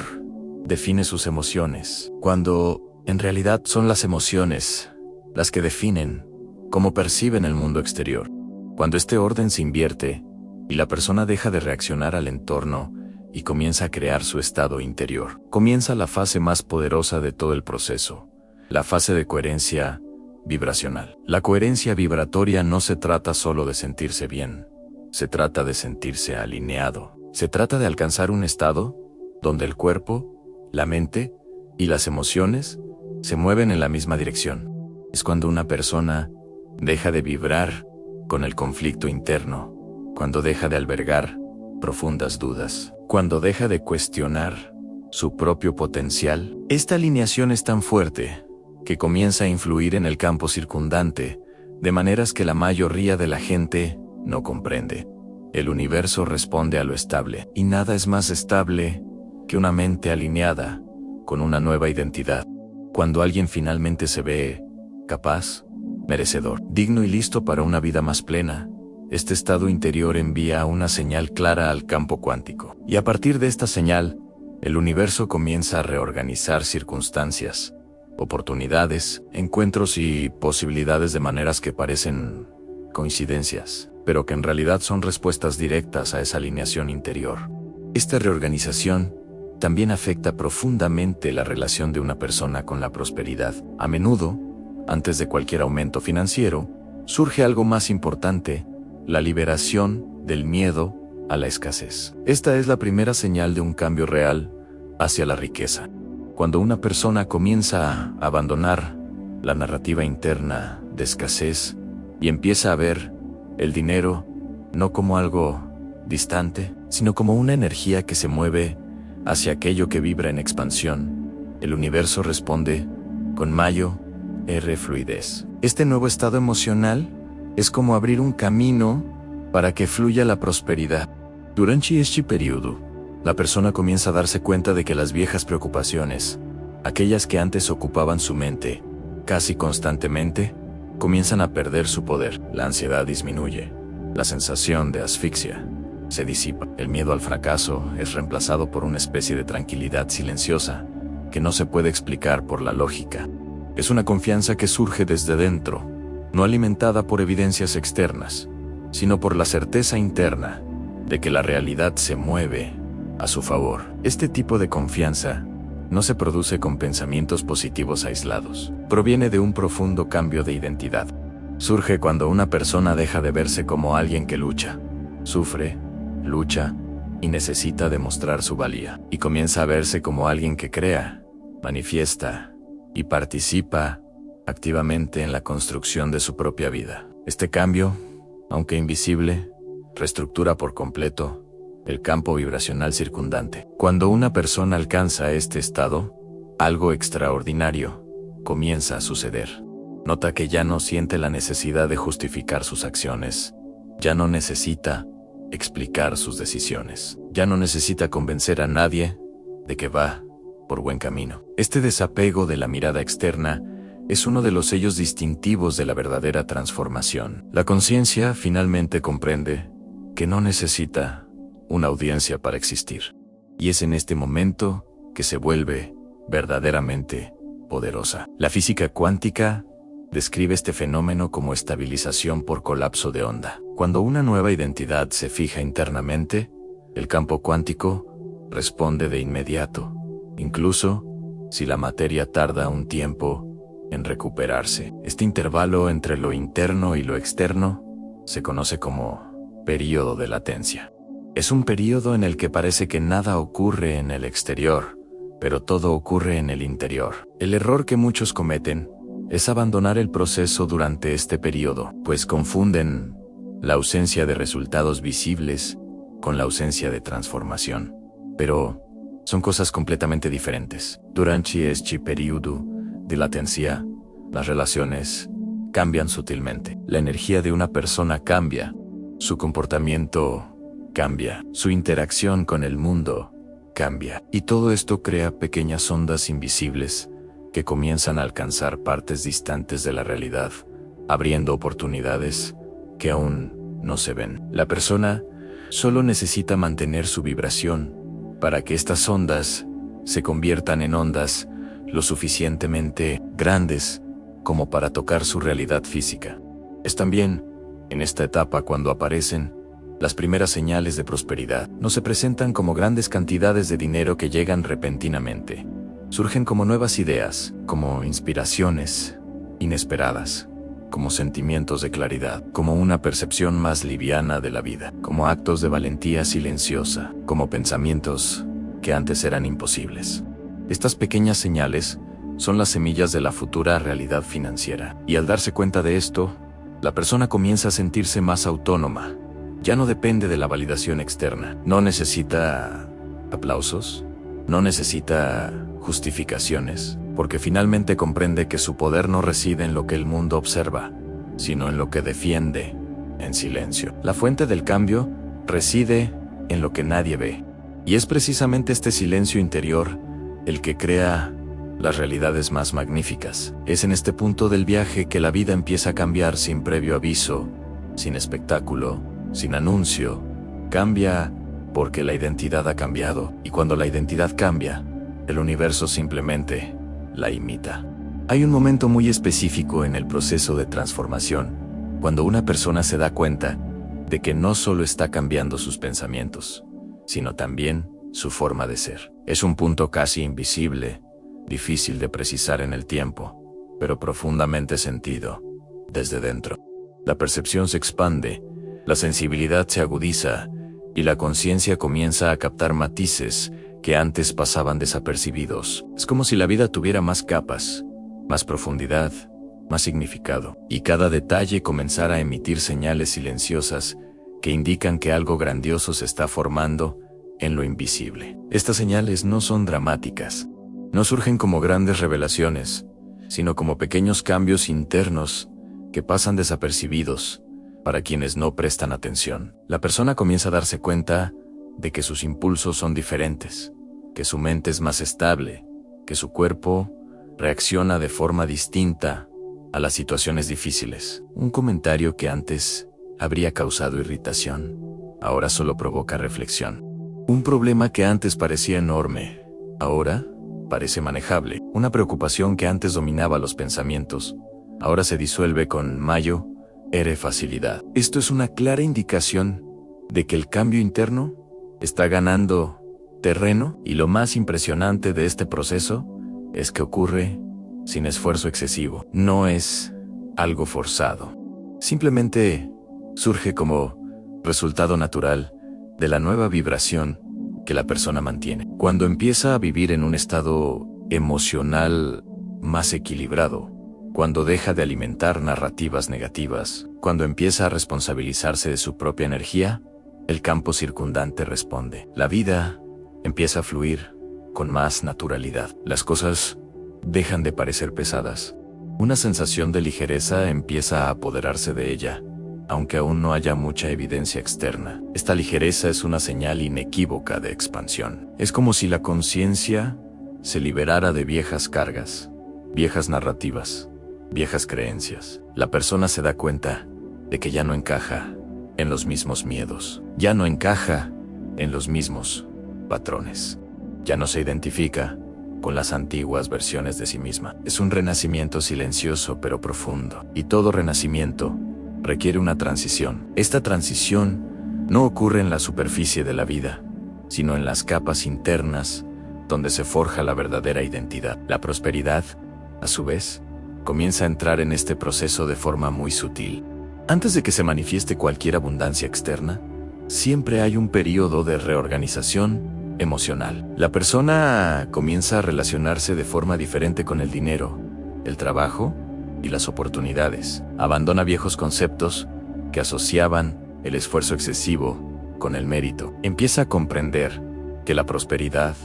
[SPEAKER 1] define sus emociones, cuando en realidad son las emociones las que definen cómo perciben el mundo exterior. Cuando este orden se invierte y la persona deja de reaccionar al entorno y comienza a crear su estado interior, comienza la fase más poderosa de todo el proceso, la fase de coherencia vibracional. La coherencia vibratoria no se trata solo de sentirse bien, se trata de sentirse alineado. Se trata de alcanzar un estado donde el cuerpo, la mente y las emociones se mueven en la misma dirección. Es cuando una persona deja de vibrar con el conflicto interno, cuando deja de albergar profundas dudas, cuando deja de cuestionar su propio potencial. Esta alineación es tan fuerte que comienza a influir en el campo circundante, de maneras que la mayoría de la gente no comprende. El universo responde a lo estable, y nada es más estable que una mente alineada con una nueva identidad. Cuando alguien finalmente se ve capaz, merecedor, digno y listo para una vida más plena, este estado interior envía una señal clara al campo cuántico. Y a partir de esta señal, el universo comienza a reorganizar circunstancias, oportunidades, encuentros y posibilidades de maneras que parecen coincidencias, pero que en realidad son respuestas directas a esa alineación interior. Esta reorganización también afecta profundamente la relación de una persona con la prosperidad. A menudo, antes de cualquier aumento financiero, surge algo más importante: la liberación del miedo a la escasez. Esta es la primera señal de un cambio real hacia la riqueza. Cuando una persona comienza a abandonar la narrativa interna de escasez y empieza a ver el dinero no como algo distante, sino como una energía que se mueve hacia aquello que vibra en expansión, el universo responde con mayor fluidez. Este nuevo estado emocional es como abrir un camino para que fluya la prosperidad. Durante este periodo, la persona comienza a darse cuenta de que las viejas preocupaciones, aquellas que antes ocupaban su mente casi constantemente, comienzan a perder su poder. La ansiedad disminuye, la sensación de asfixia se disipa, el miedo al fracaso es reemplazado por una especie de tranquilidad silenciosa que no se puede explicar por la lógica. Es una confianza que surge desde dentro, no alimentada por evidencias externas, sino por la certeza interna de que la realidad se mueve a su favor. Este tipo de confianza no se produce con pensamientos positivos aislados. Proviene de un profundo cambio de identidad. Surge cuando una persona deja de verse como alguien que lucha, sufre, lucha y necesita demostrar su valía, y comienza a verse como alguien que crea, manifiesta y participa activamente en la construcción de su propia vida. Este cambio, aunque invisible, reestructura por completo el campo vibracional circundante. Cuando una persona alcanza este estado, algo extraordinario comienza a suceder. Nota que ya no siente la necesidad de justificar sus acciones, ya no necesita explicar sus decisiones, ya no necesita convencer a nadie de que va por buen camino. Este desapego de la mirada externa es uno de los sellos distintivos de la verdadera transformación. La conciencia finalmente comprende que no necesita una audiencia para existir. Y es en este momento que se vuelve verdaderamente poderosa. La física cuántica describe este fenómeno como estabilización por colapso de onda. Cuando una nueva identidad se fija internamente, el campo cuántico responde de inmediato, incluso si la materia tarda un tiempo en recuperarse. Este intervalo entre lo interno y lo externo se conoce como período de latencia. Es un período en el que parece que nada ocurre en el exterior, pero todo ocurre en el interior. El error que muchos cometen es abandonar el proceso durante este período, pues confunden la ausencia de resultados visibles con la ausencia de transformación. Pero son cosas completamente diferentes. Durante este período de latencia, las relaciones cambian sutilmente. La energía de una persona cambia, su comportamiento cambia, su interacción con el mundo cambia. Y todo esto crea pequeñas ondas invisibles que comienzan a alcanzar partes distantes de la realidad, abriendo oportunidades que aún no se ven. La persona solo necesita mantener su vibración para que estas ondas se conviertan en ondas lo suficientemente grandes como para tocar su realidad física. Es también en esta etapa cuando aparecen las primeras señales de prosperidad. No se presentan como grandes cantidades de dinero que llegan repentinamente. Surgen como nuevas ideas, como inspiraciones inesperadas, como sentimientos de claridad, como una percepción más liviana de la vida, como actos de valentía silenciosa, como pensamientos que antes eran imposibles. Estas pequeñas señales son las semillas de la futura realidad financiera. Y al darse cuenta de esto, la persona comienza a sentirse más autónoma. Ya no depende de la validación externa. No necesita aplausos, no necesita justificaciones, porque finalmente comprende que su poder no reside en lo que el mundo observa, sino en lo que defiende, en silencio. La fuente del cambio reside en lo que nadie ve. Y es precisamente este silencio interior el que crea las realidades más magníficas. Es en este punto del viaje que la vida empieza a cambiar sin previo aviso, sin espectáculo, sin anuncio. Cambia porque la identidad ha cambiado, y cuando la identidad cambia, el universo simplemente la imita. Hay un momento muy específico en el proceso de transformación, cuando una persona se da cuenta de que no solo está cambiando sus pensamientos, sino también su forma de ser. Es un punto casi invisible, difícil de precisar en el tiempo, pero profundamente sentido desde dentro. La percepción se expande, la sensibilidad se agudiza y la conciencia comienza a captar matices que antes pasaban desapercibidos. Es como si la vida tuviera más capas, más profundidad, más significado, y cada detalle comenzara a emitir señales silenciosas que indican que algo grandioso se está formando en lo invisible. Estas señales no son dramáticas, no surgen como grandes revelaciones, sino como pequeños cambios internos que pasan desapercibidos para quienes no prestan atención. La persona comienza a darse cuenta de que sus impulsos son diferentes, que su mente es más estable, que su cuerpo reacciona de forma distinta a las situaciones difíciles. Un comentario que antes habría causado irritación, ahora solo provoca reflexión. Un problema que antes parecía enorme, ahora parece manejable. Una preocupación que antes dominaba los pensamientos, ahora se disuelve con mayor facilidad. Esto es una clara indicación de que el cambio interno está ganando terreno, y lo más impresionante de este proceso es que ocurre sin esfuerzo excesivo. No es algo forzado. Simplemente surge como resultado natural de la nueva vibración que la persona mantiene. Cuando empieza a vivir en un estado emocional más equilibrado, cuando deja de alimentar narrativas negativas, cuando empieza a responsabilizarse de su propia energía, el campo circundante responde. La vida empieza a fluir con más naturalidad. Las cosas dejan de parecer pesadas. Una sensación de ligereza empieza a apoderarse de ella, aunque aún no haya mucha evidencia externa. Esta ligereza es una señal inequívoca de expansión. Es como si la conciencia se liberara de viejas cargas, viejas narrativas, viejas creencias. La persona se da cuenta de que ya no encaja en los mismos miedos, ya no encaja en los mismos patrones, ya no se identifica con las antiguas versiones de sí misma. Es un renacimiento silencioso pero profundo, y todo renacimiento requiere una transición. Esta transición no ocurre en la superficie de la vida, sino en las capas internas donde se forja la verdadera identidad. La prosperidad, a su vez, comienza a entrar en este proceso de forma muy sutil. Antes de que se manifieste cualquier abundancia externa, siempre hay un periodo de reorganización emocional. La persona comienza a relacionarse de forma diferente con el dinero, el trabajo y las oportunidades. Abandona viejos conceptos que asociaban el esfuerzo excesivo con el mérito. Empieza a comprender que la prosperidad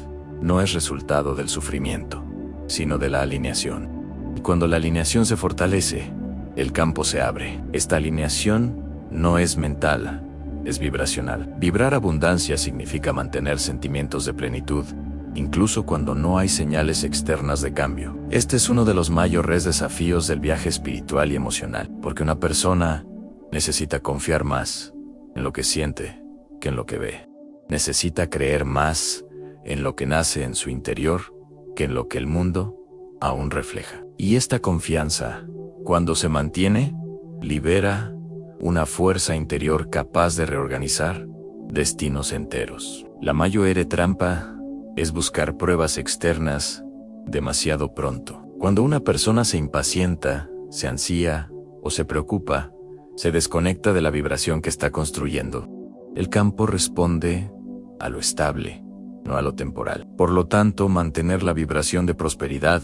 [SPEAKER 1] no es resultado del sufrimiento, sino de la alineación. Y cuando la alineación se fortalece, el campo se abre. Esta alineación no es mental, es vibracional. Vibrar abundancia significa mantener sentimientos de plenitud, incluso cuando no hay señales externas de cambio. Este es uno de los mayores desafíos del viaje espiritual y emocional, porque una persona necesita confiar más en lo que siente que en lo que ve. Necesita creer más en lo que nace en su interior que en lo que el mundo aún refleja. Y esta confianza, cuando se mantiene, libera una fuerza interior capaz de reorganizar destinos enteros. La mayor trampa es buscar pruebas externas demasiado pronto. Cuando una persona se impacienta, se ansía o se preocupa, se desconecta de la vibración que está construyendo. El campo responde a lo estable, no a lo temporal. Por lo tanto, mantener la vibración de prosperidad,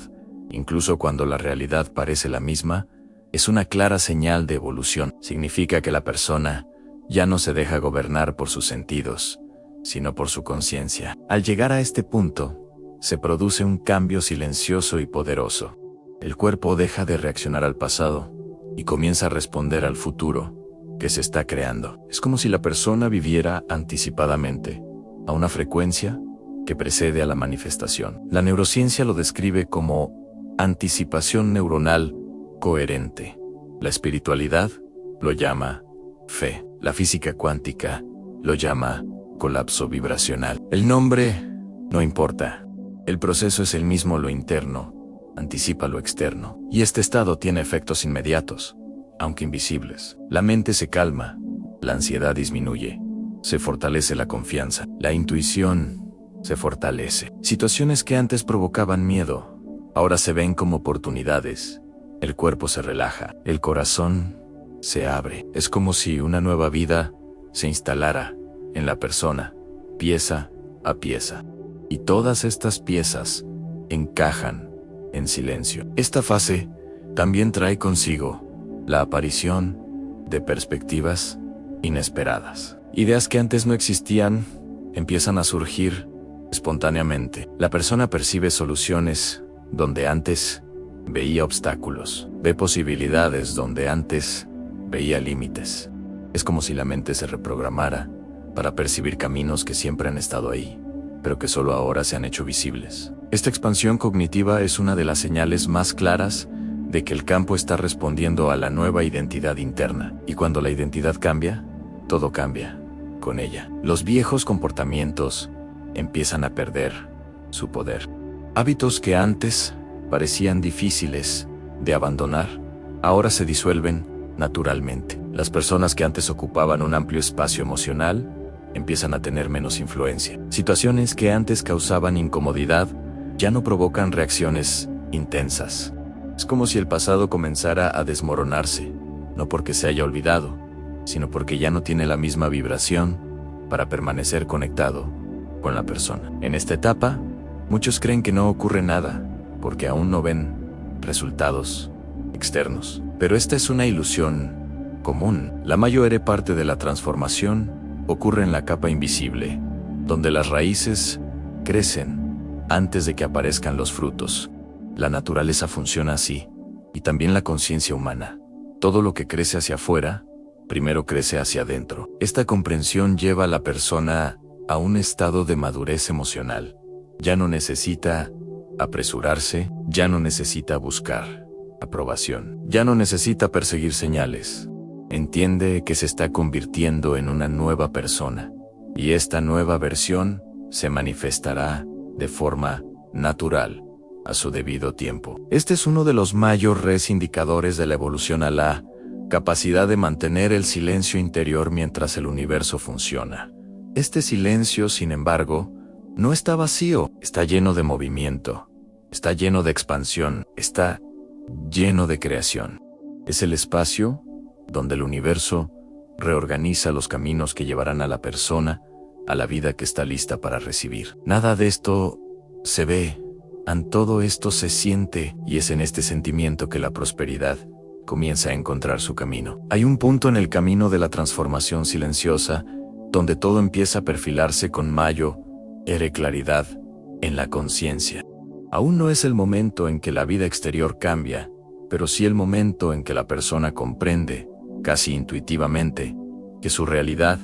[SPEAKER 1] incluso cuando la realidad parece la misma, es una clara señal de evolución. Significa que la persona ya no se deja gobernar por sus sentidos, sino por su conciencia. Al llegar a este punto, se produce un cambio silencioso y poderoso. El cuerpo deja de reaccionar al pasado, y comienza a responder al futuro que se está creando. Es como si la persona viviera anticipadamente a una frecuencia que precede a la manifestación. La neurociencia lo describe como anticipación neuronal coherente. La espiritualidad lo llama fe. La física cuántica lo llama colapso vibracional. El nombre no importa. El proceso es el mismo, lo interno anticipa lo externo. Y este estado tiene efectos inmediatos, aunque invisibles. La mente se calma, la ansiedad disminuye, se fortalece la confianza, la intuición se fortalece. Situaciones que antes provocaban miedo, ahora se ven como oportunidades. El cuerpo se relaja, el corazón se abre. Es como si una nueva vida se instalara en la persona, pieza a pieza. Y todas estas piezas encajan en silencio. Esta fase también trae consigo la aparición de perspectivas inesperadas. Ideas que antes no existían empiezan a surgir espontáneamente. La persona percibe soluciones donde antes veía obstáculos, ve posibilidades donde antes veía límites. Es como si la mente se reprogramara para percibir caminos que siempre han estado ahí, pero que solo ahora se han hecho visibles. Esta expansión cognitiva es una de las señales más claras de que el campo está respondiendo a la nueva identidad interna. Y cuando la identidad cambia, todo cambia con ella. Los viejos comportamientos empiezan a perder su poder. Hábitos que antes parecían difíciles de abandonar, ahora se disuelven naturalmente. Las personas que antes ocupaban un amplio espacio emocional empiezan a tener menos influencia. Situaciones que antes causaban incomodidad ya no provocan reacciones intensas. Es como si el pasado comenzara a desmoronarse, no porque se haya olvidado, sino porque ya no tiene la misma vibración para permanecer conectado con la persona. En esta etapa, muchos creen que no ocurre nada, porque aún no ven resultados externos. Pero esta es una ilusión común. La mayor parte de la transformación ocurre en la capa invisible, donde las raíces crecen antes de que aparezcan los frutos. La naturaleza funciona así, y también la conciencia humana. Todo lo que crece hacia afuera, primero crece hacia adentro. Esta comprensión lleva a la persona a un estado de madurez emocional. Ya no necesita apresurarse, ya no necesita buscar aprobación, ya no necesita perseguir señales. Entiende que se está convirtiendo en una nueva persona, y esta nueva versión se manifestará de forma natural, a su debido tiempo. Este es uno de los mayores indicadores de la evolución, a la capacidad de mantener el silencio interior mientras el universo funciona. Este silencio, sin embargo, no está vacío, está lleno de movimiento, está lleno de expansión, está lleno de creación. Es el espacio donde el universo reorganiza los caminos que llevarán a la persona a la vida que está lista para recibir. Nada de esto se ve, todo esto se siente, y es en este sentimiento que la prosperidad comienza a encontrar su camino. Hay un punto en el camino de la transformación silenciosa donde todo empieza a perfilarse con mayor claridad en la conciencia. Aún no es el momento en que la vida exterior cambia, pero sí el momento en que la persona comprende, casi intuitivamente, que su realidad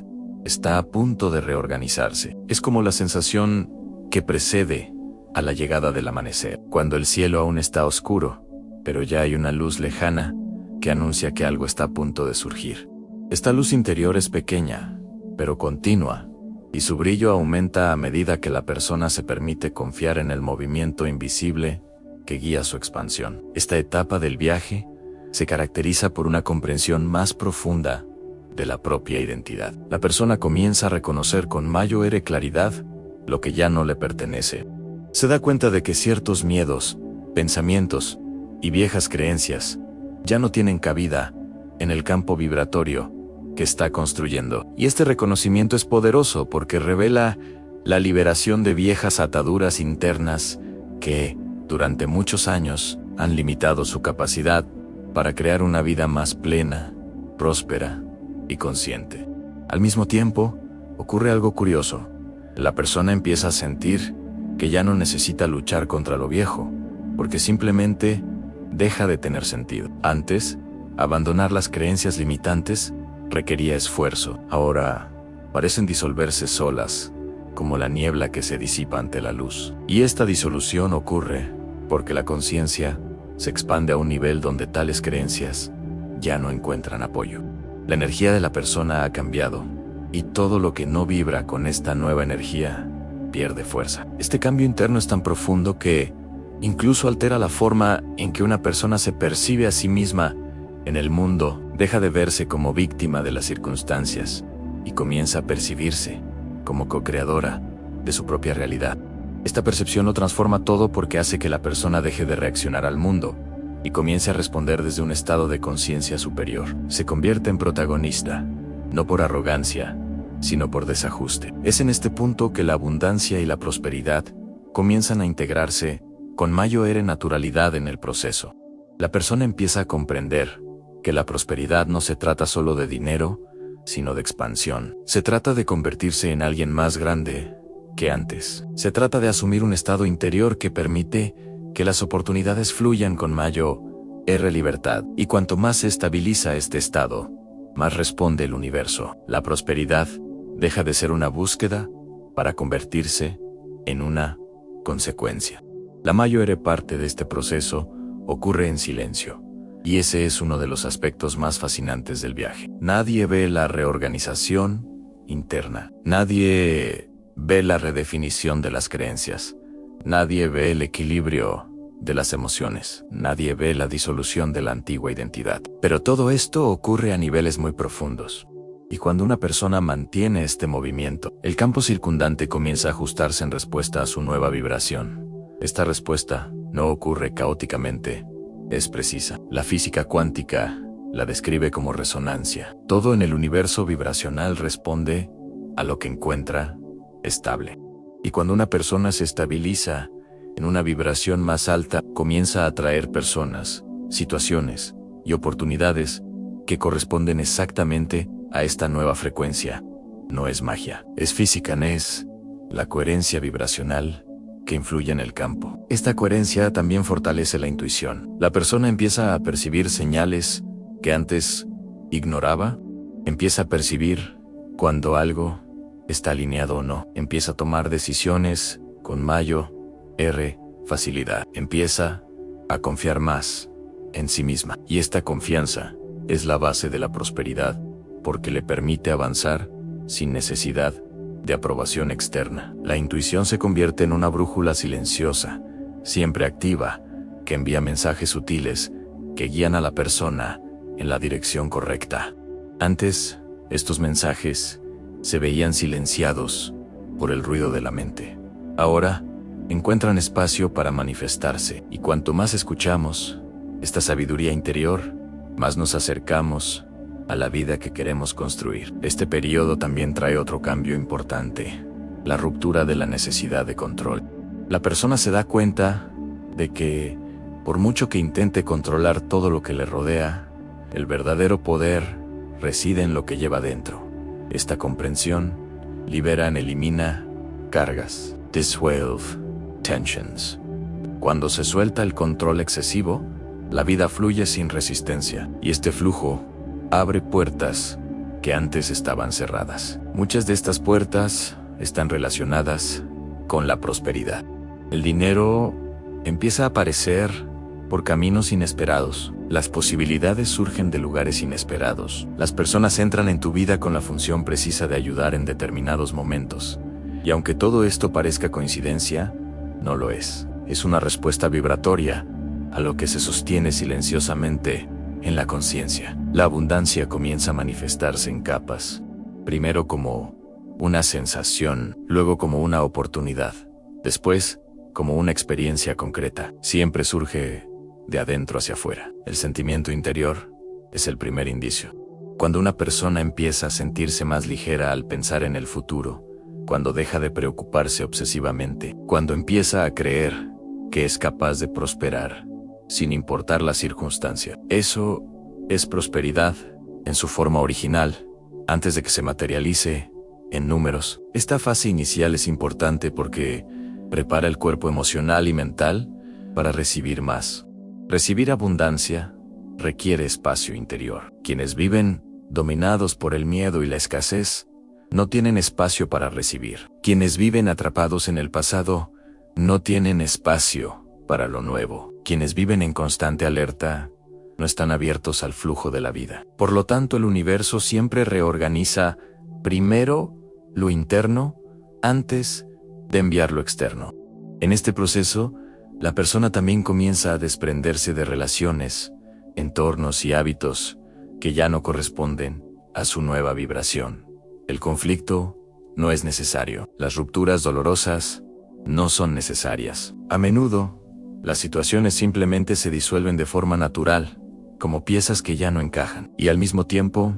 [SPEAKER 1] está a punto de reorganizarse. Es como la sensación que precede a la llegada del amanecer, cuando el cielo aún está oscuro, pero ya hay una luz lejana que anuncia que algo está a punto de surgir. Esta luz interior es pequeña, pero continua, y su brillo aumenta a medida que la persona se permite confiar en el movimiento invisible que guía su expansión. Esta etapa del viaje se caracteriza por una comprensión más profunda de la propia identidad. La persona comienza a reconocer con mayor claridad lo que ya no le pertenece. Se da cuenta de que ciertos miedos, pensamientos y viejas creencias ya no tienen cabida en el campo vibratorio que está construyendo. Y este reconocimiento es poderoso porque revela la liberación de viejas ataduras internas que, durante muchos años, han limitado su capacidad para crear una vida más plena, próspera y consciente. Al mismo tiempo, ocurre algo curioso. La persona empieza a sentir que ya no necesita luchar contra lo viejo, porque simplemente deja de tener sentido. Antes, Abandonar las creencias limitantes requería esfuerzo. Ahora parecen disolverse solas, como la niebla que se disipa ante la luz. Y esta disolución ocurre porque la conciencia se expande a un nivel donde tales creencias ya no encuentran apoyo. La energía de la persona ha cambiado, y todo lo que no vibra con esta nueva energía pierde fuerza. Este cambio interno es tan profundo que incluso altera la forma en que una persona se percibe a sí misma en el mundo. Deja de verse como víctima de las circunstancias y comienza a percibirse como co-creadora de su propia realidad. Esta percepción lo transforma todo porque hace que la persona deje de reaccionar al mundo y comience a responder desde un estado de conciencia superior. Se convierte en protagonista, no por arrogancia, sino por desajuste. Es en este punto que la abundancia y la prosperidad comienzan a integrarse con mayor naturalidad en el proceso. La persona empieza a comprender que la prosperidad no se trata solo de dinero, sino de expansión. Se trata de convertirse en alguien más grande que antes. Se trata de asumir un estado interior que permite que las oportunidades fluyan con mayor libertad. Y cuanto más se estabiliza este estado, más responde el universo. La prosperidad deja de ser una búsqueda para convertirse en una consecuencia. La mayor parte de este proceso ocurre en silencio. Y ese es uno de los aspectos más fascinantes del viaje. Nadie ve la reorganización interna. Nadie ve la redefinición de las creencias. Nadie ve el equilibrio de las emociones. Nadie ve la disolución de la antigua identidad. Pero todo esto ocurre a niveles muy profundos. Y cuando una persona mantiene este movimiento, el campo circundante comienza a ajustarse en respuesta a su nueva vibración. Esta respuesta no ocurre caóticamente. Es precisa. La física cuántica la describe como resonancia. Todo en el universo vibracional responde a lo que encuentra estable. Y cuando una persona se estabiliza en una vibración más alta, comienza a atraer personas, situaciones y oportunidades que corresponden exactamente a esta nueva frecuencia. No es magia, es física, es la coherencia vibracional que influye en el campo. Esta coherencia también fortalece la intuición. La persona empieza a percibir señales que antes ignoraba. Empieza a percibir cuando algo está alineado o no. Empieza a tomar decisiones con mayor facilidad. Empieza a confiar más en sí misma. Y esta confianza es la base de la prosperidad, porque le permite avanzar sin necesidad de aprobación externa. La intuición se convierte en una brújula silenciosa, siempre activa, que envía mensajes sutiles que guían a la persona en la dirección correcta. Antes, estos mensajes se veían silenciados por el ruido de la mente. Ahora, encuentran espacio para manifestarse, y cuanto más escuchamos esta sabiduría interior, más nos acercamos a la vida que queremos construir. Este periodo también trae otro cambio importante: la ruptura de la necesidad de control. La persona se da cuenta de que, por mucho que intente controlar todo lo que le rodea, el verdadero poder reside en lo que lleva dentro. Esta comprensión libera y elimina cargas. Dissolve tensions. Cuando se suelta el control excesivo, la vida fluye sin resistencia, y este flujo abre puertas que antes estaban cerradas. Muchas de estas puertas están relacionadas con la prosperidad. El dinero empieza a aparecer por caminos inesperados. Las posibilidades surgen de lugares inesperados. Las personas entran en tu vida con la función precisa de ayudar en determinados momentos. Y aunque todo esto parezca coincidencia, no lo es. Es una respuesta vibratoria a lo que se sostiene silenciosamente en la conciencia. La abundancia comienza a manifestarse en capas, primero como una sensación, luego como una oportunidad, después como una experiencia concreta. Siempre surge de adentro hacia afuera. El sentimiento interior es el primer indicio. Cuando una persona empieza a sentirse más ligera al pensar en el futuro, cuando deja de preocuparse obsesivamente, cuando empieza a creer que es capaz de prosperar sin importar la circunstancia. Eso es prosperidad en su forma original, antes de que se materialice en números. Esta fase inicial es importante porque prepara el cuerpo emocional y mental para recibir más. Recibir abundancia requiere espacio interior. Quienes viven dominados por el miedo y la escasez no tienen espacio para recibir. Quienes viven atrapados en el pasado no tienen espacio para lo nuevo. Quienes viven en constante alerta no están abiertos al flujo de la vida. Por lo tanto, el universo siempre reorganiza primero lo interno antes de enviar lo externo. En este proceso, la persona también comienza a desprenderse de relaciones, entornos y hábitos que ya no corresponden a su nueva vibración. El conflicto no es necesario. Las rupturas dolorosas no son necesarias. A menudo, las situaciones simplemente se disuelven de forma natural, como piezas que ya no encajan. Y al mismo tiempo,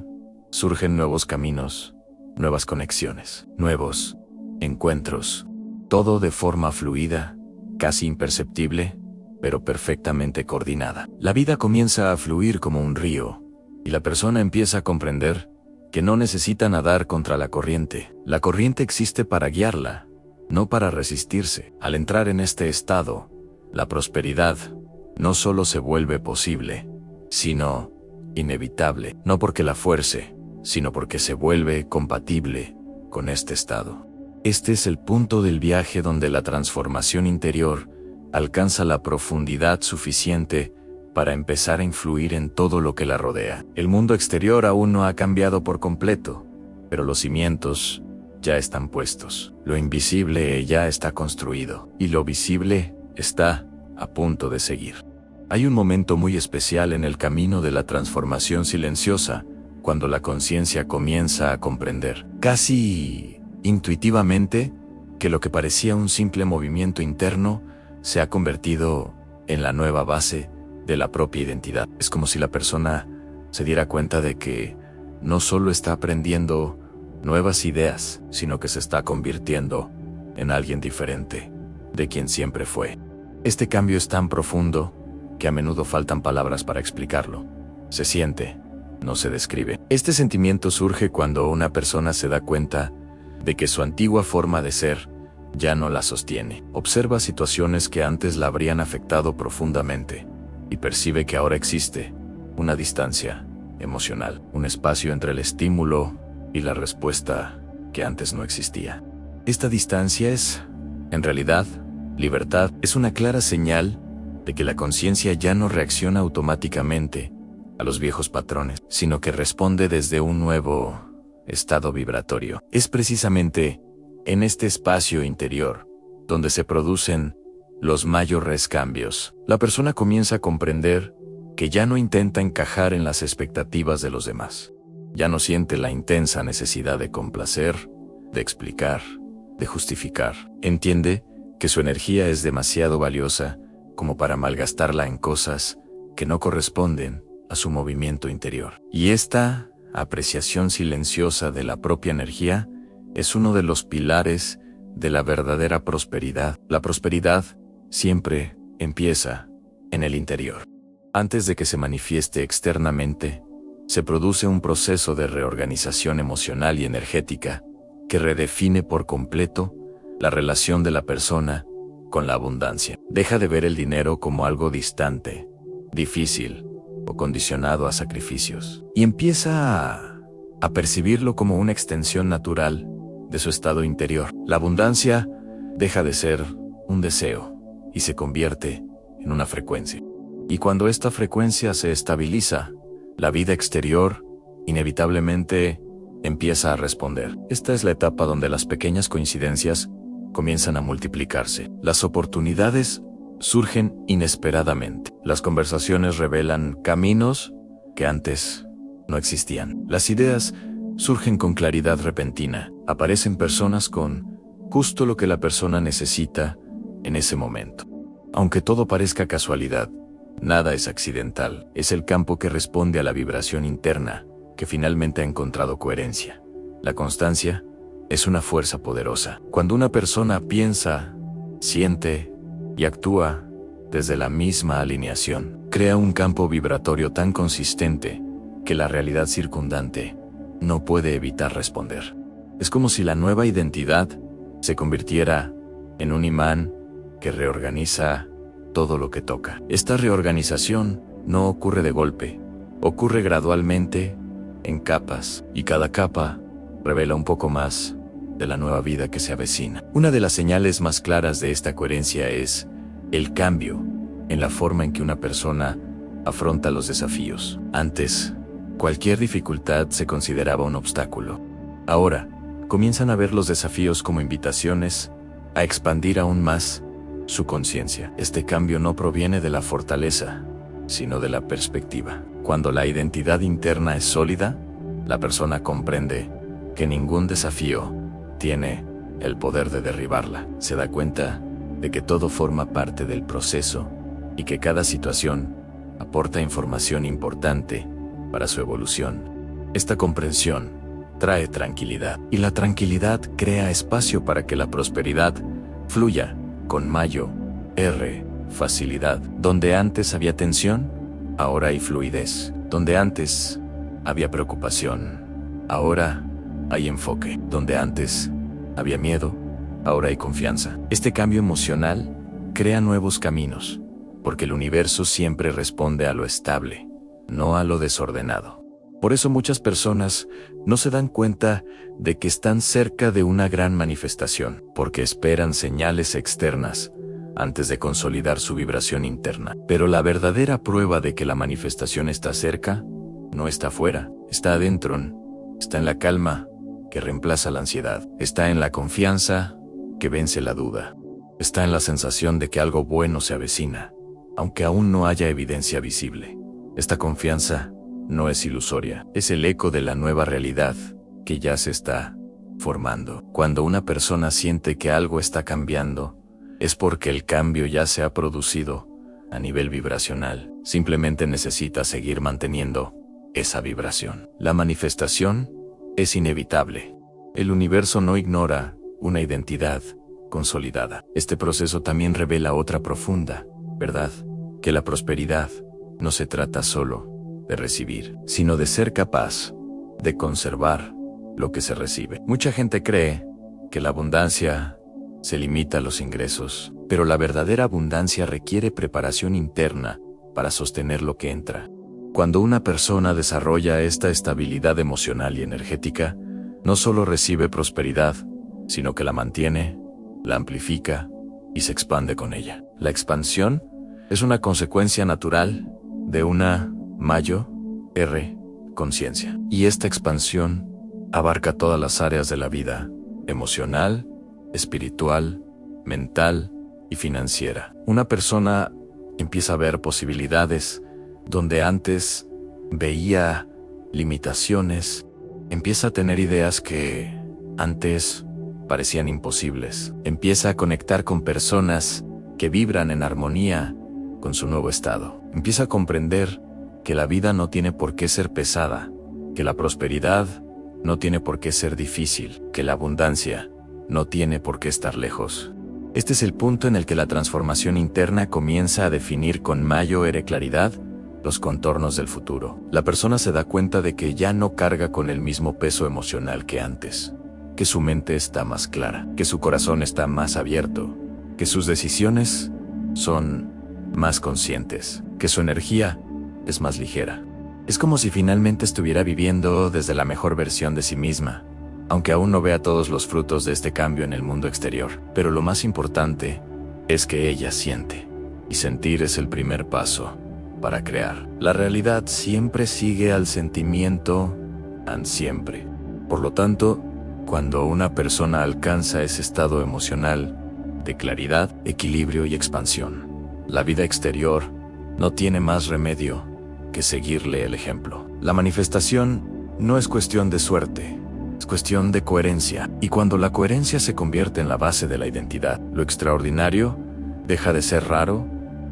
[SPEAKER 1] surgen nuevos caminos, nuevas conexiones, nuevos encuentros. Todo de forma fluida, casi imperceptible, pero perfectamente coordinada. La vida comienza a fluir como un río, y la persona empieza a comprender que no necesita nadar contra la corriente. La corriente existe para guiarla, no para resistirse. Al entrar en este estado, la prosperidad no solo se vuelve posible, sino inevitable. No porque la fuerce, sino porque se vuelve compatible con este estado. Este es el punto del viaje donde la transformación interior alcanza la profundidad suficiente para empezar a influir en todo lo que la rodea. El mundo exterior aún no ha cambiado por completo, pero los cimientos ya están puestos. Lo invisible ya está construido, y lo visible está a punto de seguir. Hay un momento muy especial en el camino de la transformación silenciosa, cuando la conciencia comienza a comprender, casi intuitivamente, que lo que parecía un simple movimiento interno se ha convertido en la nueva base de la propia identidad. Es como si la persona se diera cuenta de que no solo está aprendiendo nuevas ideas, sino que se está convirtiendo en alguien diferente de quien siempre fue. Este cambio es tan profundo que a menudo faltan palabras para explicarlo. Se siente, no se describe. Este sentimiento surge cuando una persona se da cuenta de que su antigua forma de ser ya no la sostiene. Observa situaciones que antes la habrían afectado profundamente y percibe que ahora existe una distancia emocional, un espacio entre el estímulo y la respuesta que antes no existía. Esta distancia es, en realidad, libertad. Es una clara señal de que la conciencia ya no reacciona automáticamente a los viejos patrones, sino que responde desde un nuevo estado vibratorio. Es precisamente en este espacio interior donde se producen los mayores cambios. La persona comienza a comprender que ya no intenta encajar en las expectativas de los demás. Ya no siente la intensa necesidad de complacer, de explicar, de justificar. Entiende que su energía es demasiado valiosa como para malgastarla en cosas que no corresponden a su movimiento interior. Y esta apreciación silenciosa de la propia energía es uno de los pilares de la verdadera prosperidad. La prosperidad siempre empieza en el interior. Antes de que se manifieste externamente, se produce un proceso de reorganización emocional y energética que redefine por completo la relación de la persona con la abundancia. Deja de ver el dinero como algo distante, difícil o condicionado a sacrificios, y empieza a percibirlo como una extensión natural de su estado interior. La abundancia deja de ser un deseo y se convierte en una frecuencia. Y cuando esta frecuencia se estabiliza, la vida exterior inevitablemente empieza a responder. Esta es la etapa donde las pequeñas coincidencias comienzan a multiplicarse. Las oportunidades surgen inesperadamente. Las conversaciones revelan caminos que antes no existían. Las ideas surgen con claridad repentina. Aparecen personas con justo lo que la persona necesita en ese momento. Aunque todo parezca casualidad, nada es accidental. Es el campo que responde a la vibración interna que finalmente ha encontrado coherencia. La constancia es una fuerza poderosa. Cuando una persona piensa, siente y actúa desde la misma alineación, crea un campo vibratorio tan consistente que la realidad circundante no puede evitar responder. Es como si la nueva identidad se convirtiera en un imán que reorganiza todo lo que toca. Esta reorganización no ocurre de golpe, ocurre gradualmente, en capas, y cada capa revela un poco más de la nueva vida que se avecina. Una de las señales más claras de esta coherencia es el cambio en la forma en que una persona afronta los desafíos. Antes, cualquier dificultad se consideraba un obstáculo. Ahora, comienzan a ver los desafíos como invitaciones a expandir aún más su conciencia. Este cambio no proviene de la fortaleza, sino de la perspectiva. Cuando la identidad interna es sólida, la persona comprende que ningún desafío tiene el poder de derribarla. Se da cuenta de que todo forma parte del proceso y que cada situación aporta información importante para su evolución. Esta comprensión trae tranquilidad, y la tranquilidad crea espacio para que la prosperidad fluya con facilidad. Donde antes había tensión, ahora hay fluidez. Donde antes había preocupación, ahora hay enfoque. Donde antes había miedo, ahora hay confianza. Este cambio emocional crea nuevos caminos, porque el universo siempre responde a lo estable, no a lo desordenado. Por eso muchas personas no se dan cuenta de que están cerca de una gran manifestación, porque esperan señales externas antes de consolidar su vibración interna. Pero la verdadera prueba de que la manifestación está cerca no está afuera, está adentro, está en la calma que reemplaza la ansiedad, está en la confianza que vence la duda, está en la sensación de que algo bueno se avecina, aunque aún no haya evidencia visible. Esta confianza no es ilusoria, es el eco de la nueva realidad que ya se está formando. Cuando una persona siente que algo está cambiando, es porque el cambio ya se ha producido a nivel vibracional. Simplemente necesita seguir manteniendo esa vibración. La manifestación es inevitable. El universo no ignora una identidad consolidada. Este proceso también revela otra profunda verdad, que la prosperidad no se trata solo de recibir, sino de ser capaz de conservar lo que se recibe. Mucha gente cree que la abundancia se limita a los ingresos, pero la verdadera abundancia requiere preparación interna para sostener lo que entra. Cuando una persona desarrolla esta estabilidad emocional y energética, no solo recibe prosperidad, sino que la mantiene, la amplifica y se expande con ella. La expansión es una consecuencia natural de una conciencia. Y esta expansión abarca todas las áreas de la vida: emocional, espiritual, mental y financiera. Una persona empieza a ver posibilidades donde antes veía limitaciones, empieza a tener ideas que antes parecían imposibles, empieza a conectar con personas que vibran en armonía con su nuevo estado, empieza a comprender que la vida no tiene por qué ser pesada, que la prosperidad no tiene por qué ser difícil, que la abundancia no tiene por qué estar lejos. Este es el punto en el que la transformación interna comienza a definir con mayor claridad los contornos del futuro. La persona se da cuenta de que ya no carga con el mismo peso emocional que antes, que su mente está más clara, que su corazón está más abierto, que sus decisiones son más conscientes, que su energía es más ligera. Es como si finalmente estuviera viviendo desde la mejor versión de sí misma, aunque aún no vea todos los frutos de este cambio en el mundo exterior. Pero lo más importante es que ella siente, y sentir es el primer paso para crear. La realidad siempre sigue al sentimiento, siempre. Por lo tanto, cuando una persona alcanza ese estado emocional de claridad, equilibrio y expansión, la vida exterior no tiene más remedio que seguirle el ejemplo. La manifestación no es cuestión de suerte, es cuestión de coherencia. Y cuando la coherencia se convierte en la base de la identidad, lo extraordinario deja de ser raro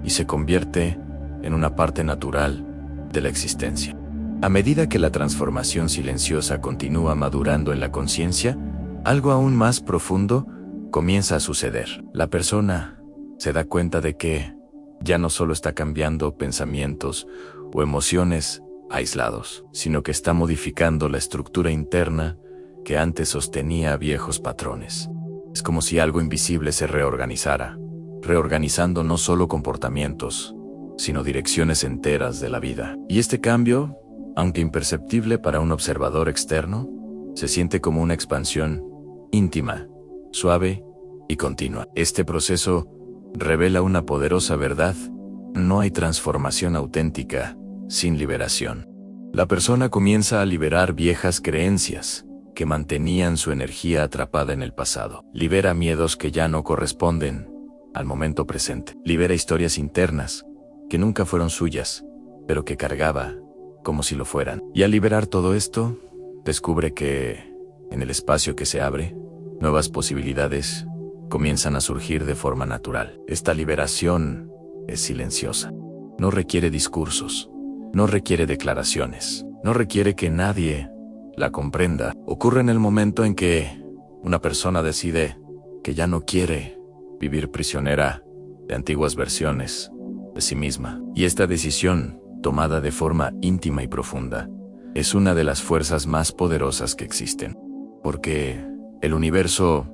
[SPEAKER 1] y se convierte en una parte natural de la existencia. A medida que la transformación silenciosa continúa madurando en la conciencia, algo aún más profundo comienza a suceder. La persona se da cuenta de que ya no solo está cambiando pensamientos o emociones aislados, sino que está modificando la estructura interna que antes sostenía viejos patrones. Es como si algo invisible se reorganizara, reorganizando no solo comportamientos, sino direcciones enteras de la vida. Y este cambio, aunque imperceptible para un observador externo, se siente como una expansión íntima, suave y continua. Este proceso revela una poderosa verdad: no hay transformación auténtica sin liberación. La persona comienza a liberar viejas creencias que mantenían su energía atrapada en el pasado. Libera miedos que ya no corresponden al momento presente. Libera historias internas que nunca fueron suyas, pero que cargaba como si lo fueran. Y al liberar todo esto, descubre que, en el espacio que se abre, nuevas posibilidades comienzan a surgir de forma natural. Esta liberación es silenciosa. No requiere discursos, no requiere declaraciones, no requiere que nadie la comprenda. Ocurre en el momento en que una persona decide que ya no quiere vivir prisionera de antiguas versiones de sí misma. Y esta decisión, tomada de forma íntima y profunda, es una de las fuerzas más poderosas que existen. Porque el universo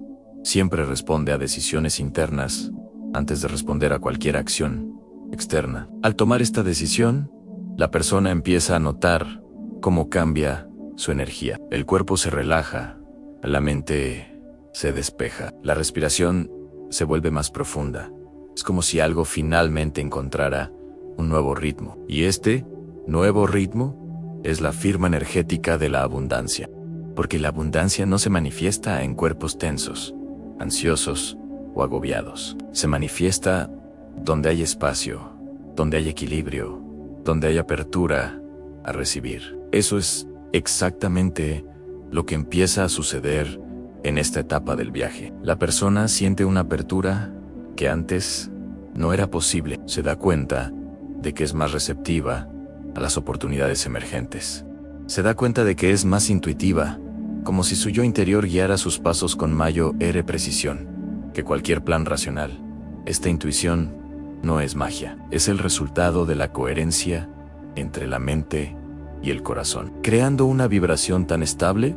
[SPEAKER 1] siempre responde a decisiones internas antes de responder a cualquier acción externa. Al tomar esta decisión, la persona empieza a notar cómo cambia su energía. El cuerpo se relaja, la mente se despeja, la respiración se vuelve más profunda. Es como si algo finalmente encontrara un nuevo ritmo. Y este nuevo ritmo es la firma energética de la abundancia. Porque la abundancia no se manifiesta en cuerpos tensos, ansiosos o agobiados. Se manifiesta donde hay espacio, donde hay equilibrio, donde hay apertura a recibir. Eso es exactamente lo que empieza a suceder en esta etapa del viaje. La persona siente una apertura que antes no era posible. Se da cuenta de que es más receptiva a las oportunidades emergentes. Se da cuenta de que es más intuitiva, como si su yo interior guiara sus pasos con mayor precisión que cualquier plan racional. Esta intuición no es magia, es el resultado de la coherencia entre la mente y el corazón, creando una vibración tan estable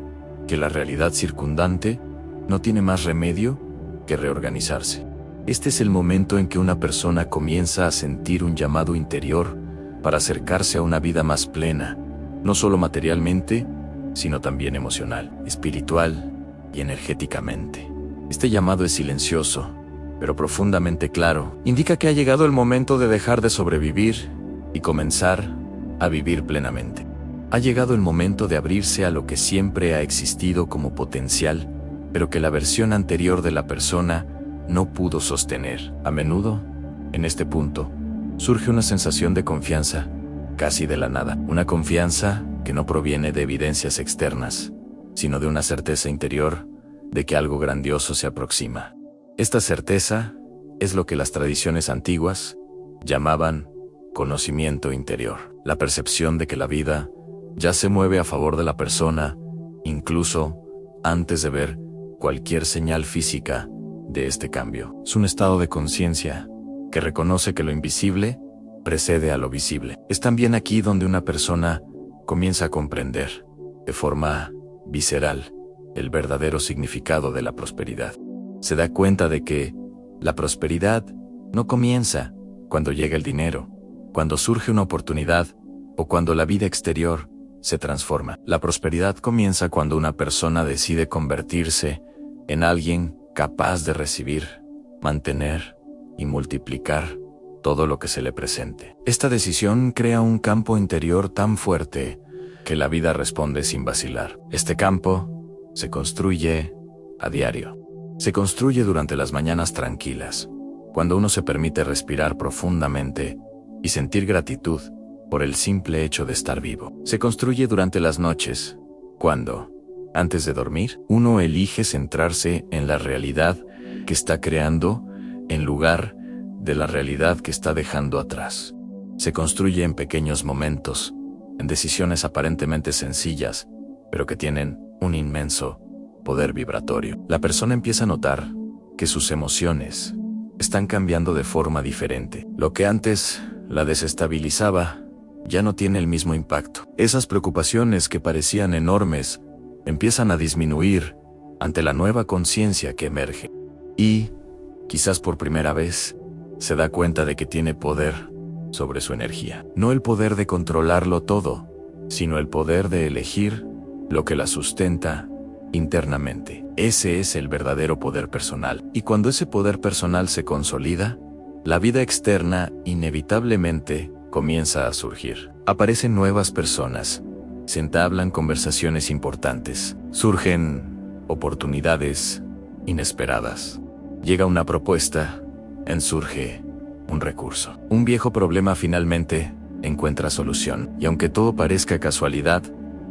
[SPEAKER 1] que la realidad circundante no tiene más remedio que reorganizarse. Este es el momento en que una persona comienza a sentir un llamado interior para acercarse a una vida más plena, no solo materialmente, sino también emocional, espiritual y energéticamente. Este llamado es silencioso, pero profundamente claro. Indica que ha llegado el momento de dejar de sobrevivir y comenzar a vivir plenamente. Ha llegado el momento de abrirse a lo que siempre ha existido como potencial, pero que la versión anterior de la persona no pudo sostener. A menudo, en este punto, surge una sensación de confianza, casi de la nada. Una confianza que no proviene de evidencias externas, sino de una certeza interior de que algo grandioso se aproxima. Esta certeza es lo que las tradiciones antiguas llamaban conocimiento interior, la percepción de que la vida ya se mueve a favor de la persona, incluso antes de ver cualquier señal física de este cambio. Es un estado de conciencia que reconoce que lo invisible precede a lo visible. Es también aquí donde una persona comienza a comprender, de forma visceral, el verdadero significado de la prosperidad. Se da cuenta de que la prosperidad no comienza cuando llega el dinero, cuando surge una oportunidad o cuando la vida exterior se transforma. La prosperidad comienza cuando una persona decide convertirse en alguien capaz de recibir, mantener y multiplicar todo lo que se le presente. Esta decisión crea un campo interior tan fuerte que la vida responde sin vacilar. Este campo se construye a diario. Se construye durante las mañanas tranquilas, cuando uno se permite respirar profundamente y sentir gratitud por el simple hecho de estar vivo. Se construye durante las noches, cuando, antes de dormir, uno elige centrarse en la realidad que está creando en lugar de la realidad que está dejando atrás. Se construye en pequeños momentos, en decisiones aparentemente sencillas, pero que tienen un inmenso poder vibratorio. La persona empieza a notar que sus emociones están cambiando de forma diferente. Lo que antes la desestabilizaba ya no tiene el mismo impacto. Esas preocupaciones que parecían enormes empiezan a disminuir ante la nueva conciencia que emerge. Y, quizás por primera vez, se da cuenta de que tiene poder sobre su energía. No el poder de controlarlo todo, sino el poder de elegir lo que la sustenta internamente. Ese es el verdadero poder personal. Y cuando ese poder personal se consolida, la vida externa inevitablemente comienza a surgir. Aparecen nuevas personas, se entablan conversaciones importantes, surgen oportunidades inesperadas. Llega una propuesta, surge un recurso. Un viejo problema finalmente encuentra solución. Y aunque todo parezca casualidad,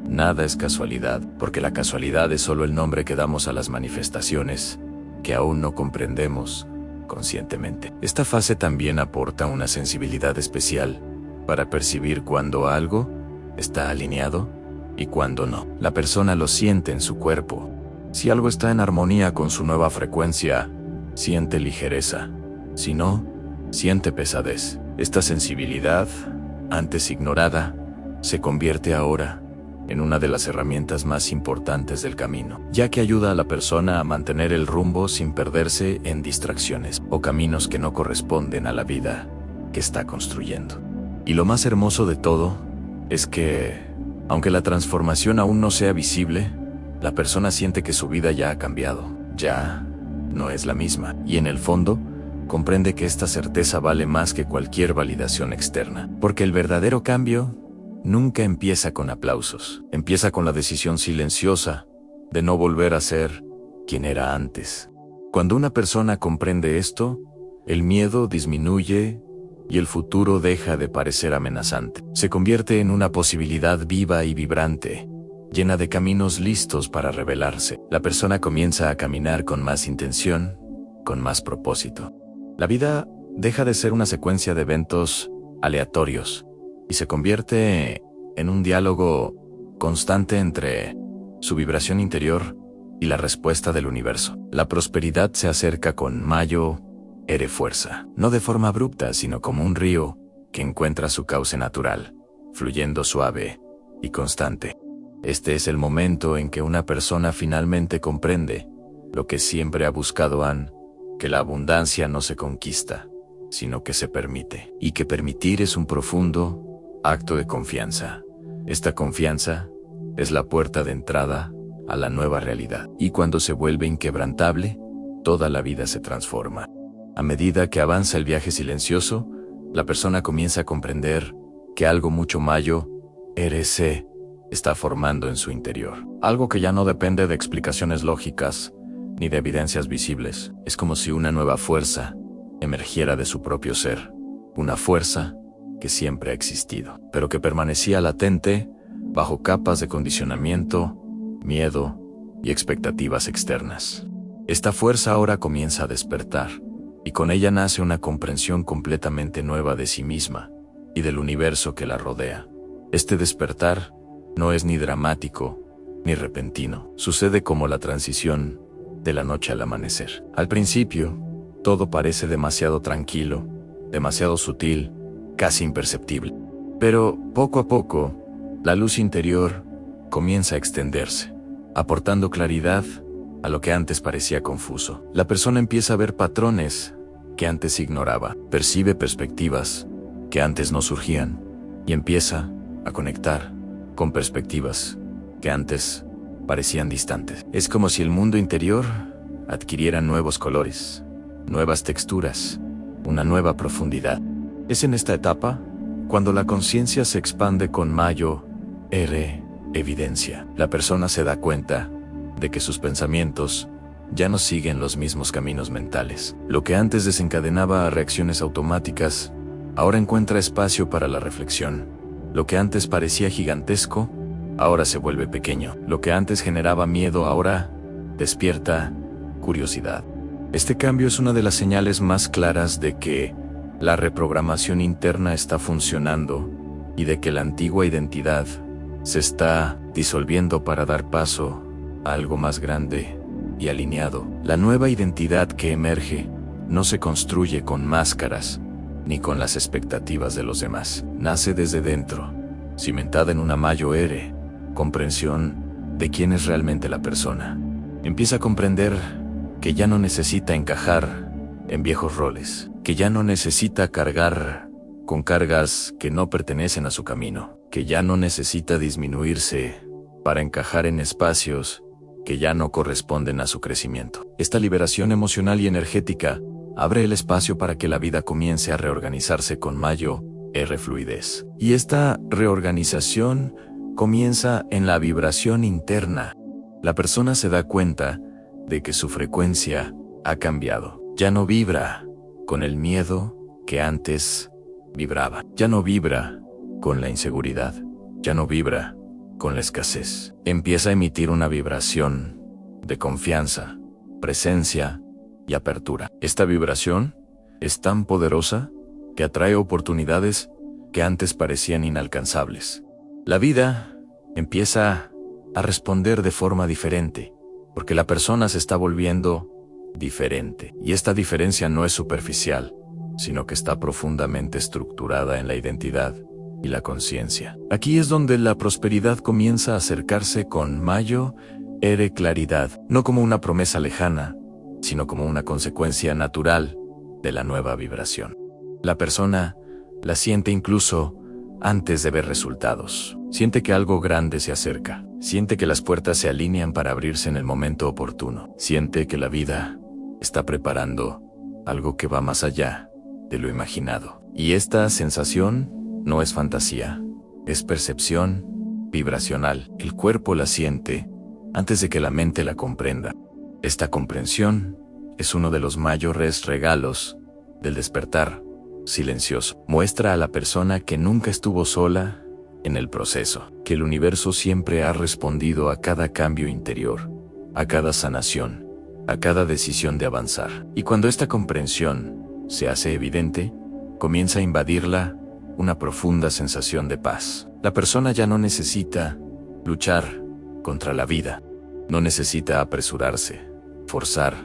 [SPEAKER 1] nada es casualidad, porque la casualidad es solo el nombre que damos a las manifestaciones que aún no comprendemos conscientemente. Esta fase también aporta una sensibilidad especial para percibir cuando algo está alineado y cuando no. La persona lo siente en su cuerpo. Si algo está en armonía con su nueva frecuencia, siente ligereza. Si no, siente pesadez. Esta sensibilidad, antes ignorada, se convierte ahora en una de las herramientas más importantes del camino, ya que ayuda a la persona a mantener el rumbo sin perderse en distracciones o caminos que no corresponden a la vida que está construyendo. Y lo más hermoso de todo es que, aunque la transformación aún no sea visible, la persona siente que su vida ya ha cambiado, ya no es la misma, y en el fondo, comprende que esta certeza vale más que cualquier validación externa, porque el verdadero cambio nunca empieza con aplausos, empieza con la decisión silenciosa de no volver a ser quien era antes. Cuando una persona comprende esto, el miedo disminuye y el futuro deja de parecer amenazante. Se convierte en una posibilidad viva y vibrante, llena de caminos listos para revelarse. La persona comienza a caminar con más intención, con más propósito. La vida deja de ser una secuencia de eventos aleatorios y se convierte en un diálogo constante entre su vibración interior y la respuesta del universo. La prosperidad se acerca con mayo, fuerza, no de forma abrupta, sino como un río que encuentra su cauce natural, fluyendo suave y constante. Este es el momento en que una persona finalmente comprende lo que siempre ha buscado, que la abundancia no se conquista, sino que se permite, y que permitir es un profundo acto de confianza. Esta confianza es la puerta de entrada a la nueva realidad, y cuando se vuelve inquebrantable, toda la vida se transforma. A medida que avanza el viaje silencioso, la persona comienza a comprender que algo mucho mayor se está formando en su interior. Algo que ya no depende de explicaciones lógicas ni de evidencias visibles. Es como si una nueva fuerza emergiera de su propio ser. Una fuerza que siempre ha existido, pero que permanecía latente bajo capas de condicionamiento, miedo y expectativas externas. Esta fuerza ahora comienza a despertar, y con ella nace una comprensión completamente nueva de sí misma y del universo que la rodea. Este despertar no es ni dramático ni repentino. Sucede como la transición de la noche al amanecer. Al principio, todo parece demasiado tranquilo, demasiado sutil, casi imperceptible. Pero poco a poco, la luz interior comienza a extenderse, aportando claridad a lo que antes parecía confuso. La persona empieza a ver patrones que antes ignoraba, percibe perspectivas que antes no surgían, y empieza a conectar con perspectivas que antes parecían distantes. Es como si el mundo interior adquiriera nuevos colores, nuevas texturas, una nueva profundidad. Es en esta etapa cuando la conciencia se expande con mayor evidencia. La persona se da cuenta de que sus pensamientos ya no siguen los mismos caminos mentales. Lo que antes desencadenaba reacciones automáticas, ahora encuentra espacio para la reflexión. Lo que antes parecía gigantesco, ahora se vuelve pequeño. Lo que antes generaba miedo, ahora despierta curiosidad. Este cambio es una de las señales más claras de que la reprogramación interna está funcionando y de que la antigua identidad se está disolviendo para dar paso a algo más grande y alineado. La nueva identidad que emerge no se construye con máscaras ni con las expectativas de los demás. Nace desde dentro, cimentada en una mayor comprensión de quién es realmente la persona. Empieza a comprender que ya no necesita encajar en viejos roles, que ya no necesita cargar con cargas que no pertenecen a su camino, que ya no necesita disminuirse para encajar en espacios que ya no corresponden a su crecimiento. Esta liberación emocional y energética abre el espacio para que la vida comience a reorganizarse con mayor fluidez. Y esta reorganización comienza en la vibración interna. La persona se da cuenta de que su frecuencia ha cambiado. Ya no vibra con el miedo que antes vibraba. Ya no vibra con la inseguridad. Ya no vibra con la escasez. Empieza a emitir una vibración de confianza, presencia y apertura. Esta vibración es tan poderosa que atrae oportunidades que antes parecían inalcanzables. La vida empieza a responder de forma diferente, porque la persona se está volviendo diferente. Y esta diferencia no es superficial, sino que está profundamente estructurada en la identidad y la conciencia. Aquí es donde la prosperidad comienza a acercarse con mayor claridad, no como una promesa lejana, sino como una consecuencia natural de la nueva vibración. La persona la siente incluso antes de ver resultados. Siente que algo grande se acerca. Siente que las puertas se alinean para abrirse en el momento oportuno. Siente que la vida está preparando algo que va más allá de lo imaginado. Y esta sensación no es fantasía, es percepción vibracional. El cuerpo la siente antes de que la mente la comprenda. Esta comprensión es uno de los mayores regalos del despertar silencioso. Muestra a la persona que nunca estuvo sola en el proceso, que el universo siempre ha respondido a cada cambio interior, a cada sanación, a cada decisión de avanzar. Y cuando esta comprensión se hace evidente, comienza a invadirla una profunda sensación de paz. La persona ya no necesita luchar contra la vida, no necesita apresurarse, forzar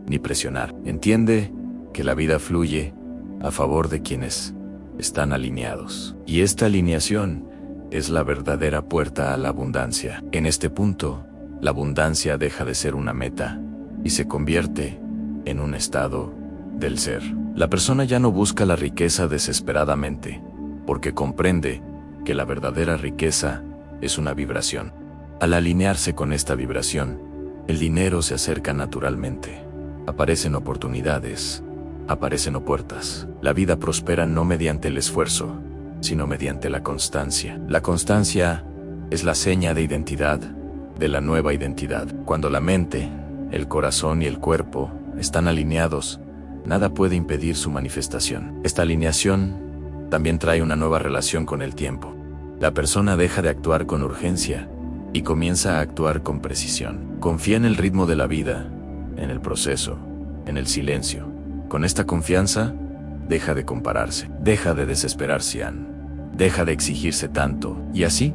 [SPEAKER 1] ni presionar. Entiende que la vida fluye a favor de quienes están alineados. Y esta alineación es la verdadera puerta a la abundancia. En este punto, la abundancia deja de ser una meta y se convierte en un estado del ser. La persona ya no busca la riqueza desesperadamente, porque comprende que la verdadera riqueza es una vibración. Al alinearse con esta vibración, el dinero se acerca naturalmente. Aparecen oportunidades, aparecen puertas. La vida prospera no mediante el esfuerzo, sino mediante la constancia. La constancia es la seña de identidad de la nueva identidad. Cuando la mente, el corazón y el cuerpo están alineados, nada puede impedir su manifestación. Esta alineación también trae una nueva relación con el tiempo. La persona deja de actuar con urgencia y comienza a actuar con precisión. Confía en el ritmo de la vida, en el proceso, en el silencio. Con esta confianza, deja de compararse, deja de desesperarse, deja de exigirse tanto, y así,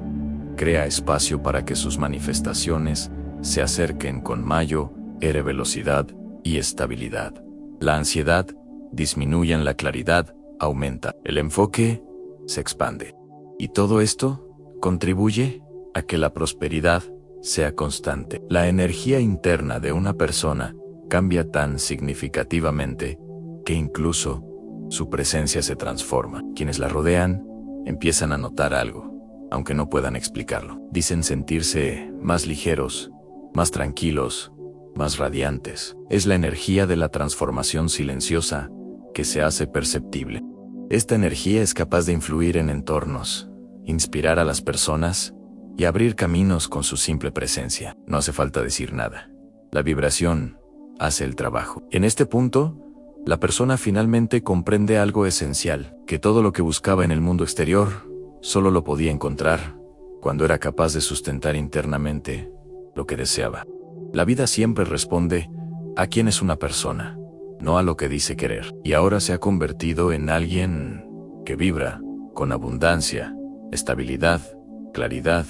[SPEAKER 1] crea espacio para que sus manifestaciones se acerquen con mayor velocidad y estabilidad. La ansiedad disminuye, la claridad aumenta, el enfoque se expande. Y todo esto contribuye a que la prosperidad sea constante. La energía interna de una persona cambia tan significativamente que incluso su presencia se transforma. Quienes la rodean empiezan a notar algo, aunque no puedan explicarlo. Dicen sentirse más ligeros, más tranquilos, más radiantes. Es la energía de la transformación silenciosa que se hace perceptible. Esta energía es capaz de influir en entornos, inspirar a las personas y abrir caminos con su simple presencia. No hace falta decir nada. La vibración hace el trabajo. En este punto, la persona finalmente comprende algo esencial, que todo lo que buscaba en el mundo exterior solo lo podía encontrar cuando era capaz de sustentar internamente lo que deseaba. La vida siempre responde a quién es una persona, no a lo que dice querer. Y ahora se ha convertido en alguien que vibra con abundancia, estabilidad, claridad,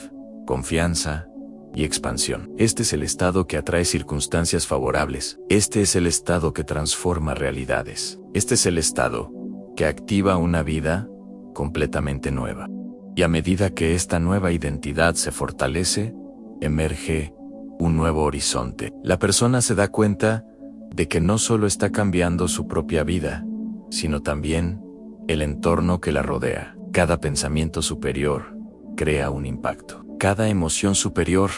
[SPEAKER 1] confianza y expansión. Este es el estado que atrae circunstancias favorables. Este es el estado que transforma realidades. Este es el estado que activa una vida completamente nueva. Y a medida que esta nueva identidad se fortalece, emerge un nuevo horizonte. La persona se da cuenta de que no solo está cambiando su propia vida, sino también el entorno que la rodea. Cada pensamiento superior crea un impacto. Cada emoción superior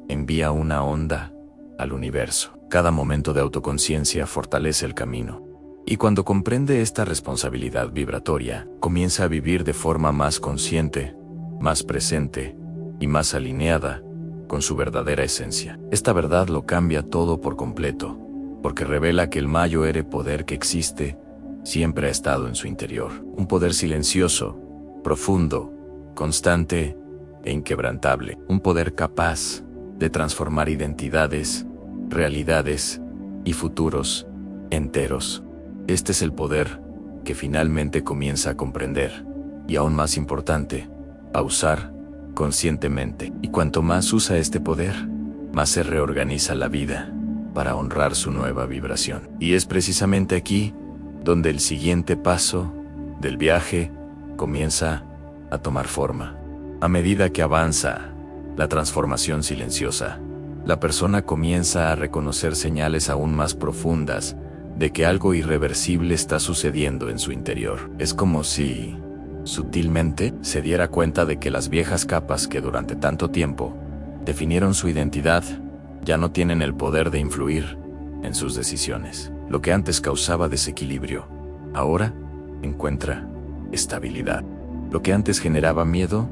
[SPEAKER 1] envía una onda al universo. Cada momento de autoconciencia fortalece el camino. Y cuando comprende esta responsabilidad vibratoria, comienza a vivir de forma más consciente, más presente y más alineada con su verdadera esencia. Esta verdad lo cambia todo por completo, porque revela que el mayor poder que existe siempre ha estado en su interior. Un poder silencioso, profundo, constante e inquebrantable. Un poder capaz de transformar identidades, realidades y futuros enteros. Este es el poder que finalmente comienza a comprender, y aún más importante, a usar conscientemente. Y cuanto más usa este poder, más se reorganiza la vida para honrar su nueva vibración. Y es precisamente aquí donde el siguiente paso del viaje comienza a tomar forma. A medida que avanza la transformación silenciosa, la persona comienza a reconocer señales aún más profundas de que algo irreversible está sucediendo en su interior. Es como si, sutilmente, se diera cuenta de que las viejas capas que durante tanto tiempo definieron su identidad ya no tienen el poder de influir en sus decisiones. Lo que antes causaba desequilibrio, ahora encuentra estabilidad. Lo que antes generaba miedo,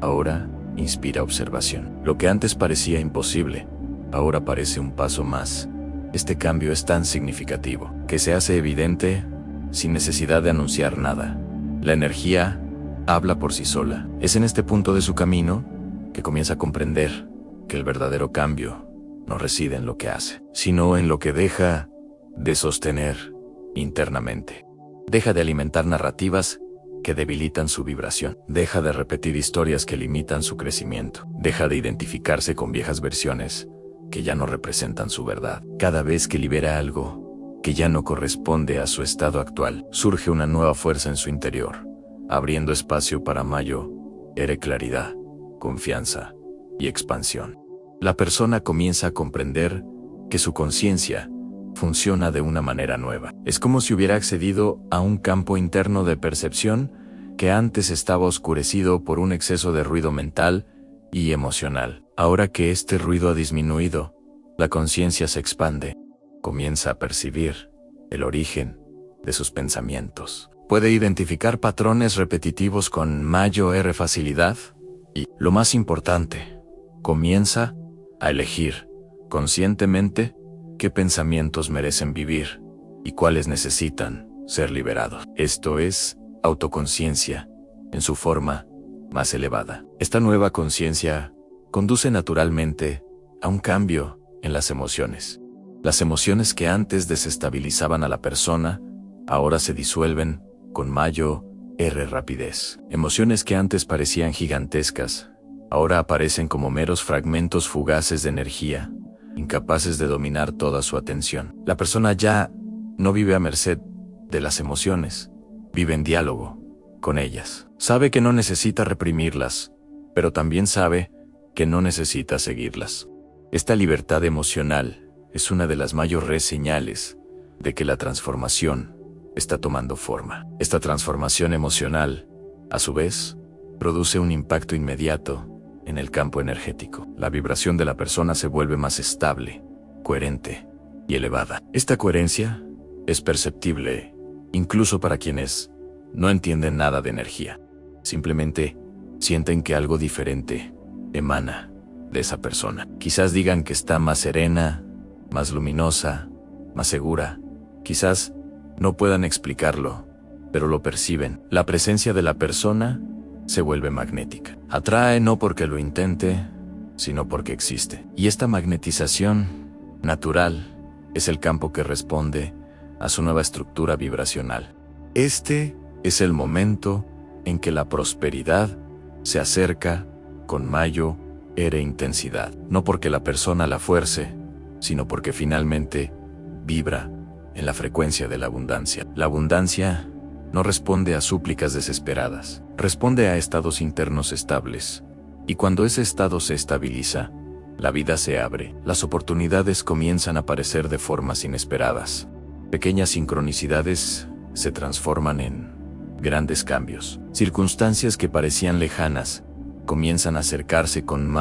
[SPEAKER 1] ahora inspira observación. Lo que antes parecía imposible, ahora parece un paso más. Este cambio es tan significativo que se hace evidente sin necesidad de anunciar nada. La energía habla por sí sola. Es en este punto de su camino que comienza a comprender que el verdadero cambio no reside en lo que hace, sino en lo que deja de sostener internamente. Deja de alimentar narrativas que debilitan su vibración. Deja de repetir historias que limitan su crecimiento. Deja de identificarse con viejas versiones que ya no representan su verdad. Cada vez que libera algo que ya no corresponde a su estado actual, surge una nueva fuerza en su interior, abriendo espacio para claridad, confianza y expansión. La persona comienza a comprender que su conciencia funciona de una manera nueva. Es como si hubiera accedido a un campo interno de percepción que antes estaba oscurecido por un exceso de ruido mental y emocional. Ahora que este ruido ha disminuido, la conciencia se expande, comienza a percibir el origen de sus pensamientos. Puede identificar patrones repetitivos con mayor facilidad y, lo más importante, comienza a elegir conscientemente qué pensamientos merecen vivir y cuáles necesitan ser liberados. Esto es autoconciencia en su forma más elevada. Esta nueva conciencia conduce naturalmente a un cambio en las emociones. Las emociones que antes desestabilizaban a la persona, ahora se disuelven con mayor rapidez. Emociones que antes parecían gigantescas, ahora aparecen como meros fragmentos fugaces de energía, incapaces de dominar toda su atención. La persona ya no vive a merced de las emociones, vive en diálogo con ellas. Sabe que no necesita reprimirlas, pero también sabe que no necesita seguirlas. Esta libertad emocional es una de las mayores señales de que la transformación está tomando forma. Esta transformación emocional, a su vez, produce un impacto inmediato en el campo energético. La vibración de la persona se vuelve más estable, coherente y elevada. Esta coherencia es perceptible incluso para quienes no entienden nada de energía. Simplemente sienten que algo diferente emana de esa persona. Quizás digan que está más serena, más luminosa, más segura. Quizás no puedan explicarlo, pero lo perciben. La presencia de la persona se vuelve magnética. Atrae no porque lo intente, sino porque existe. Y esta magnetización natural es el campo que responde a su nueva estructura vibracional. Este es el momento en que la prosperidad se acerca con mayor intensidad. No porque la persona la fuerce, sino porque finalmente vibra en la frecuencia de la abundancia. La abundancia no responde a súplicas desesperadas, responde a estados internos estables. Y cuando ese estado se estabiliza, la vida se abre, las oportunidades comienzan a aparecer de formas inesperadas. Pequeñas sincronicidades se transforman en grandes cambios. Circunstancias que parecían lejanas comienzan a acercarse con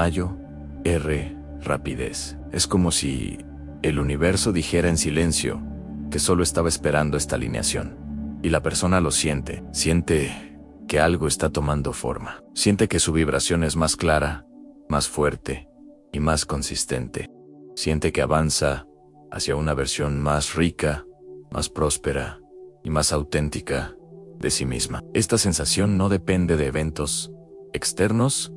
[SPEAKER 1] rapidez. Es como si el universo dijera en silencio que solo estaba esperando esta alineación. Y la persona lo siente. Siente que algo está tomando forma. Siente que su vibración es más clara, más fuerte y más consistente. Siente que avanza hacia una versión más rica, más próspera y más auténtica de sí misma. Esta sensación no depende de eventos externos,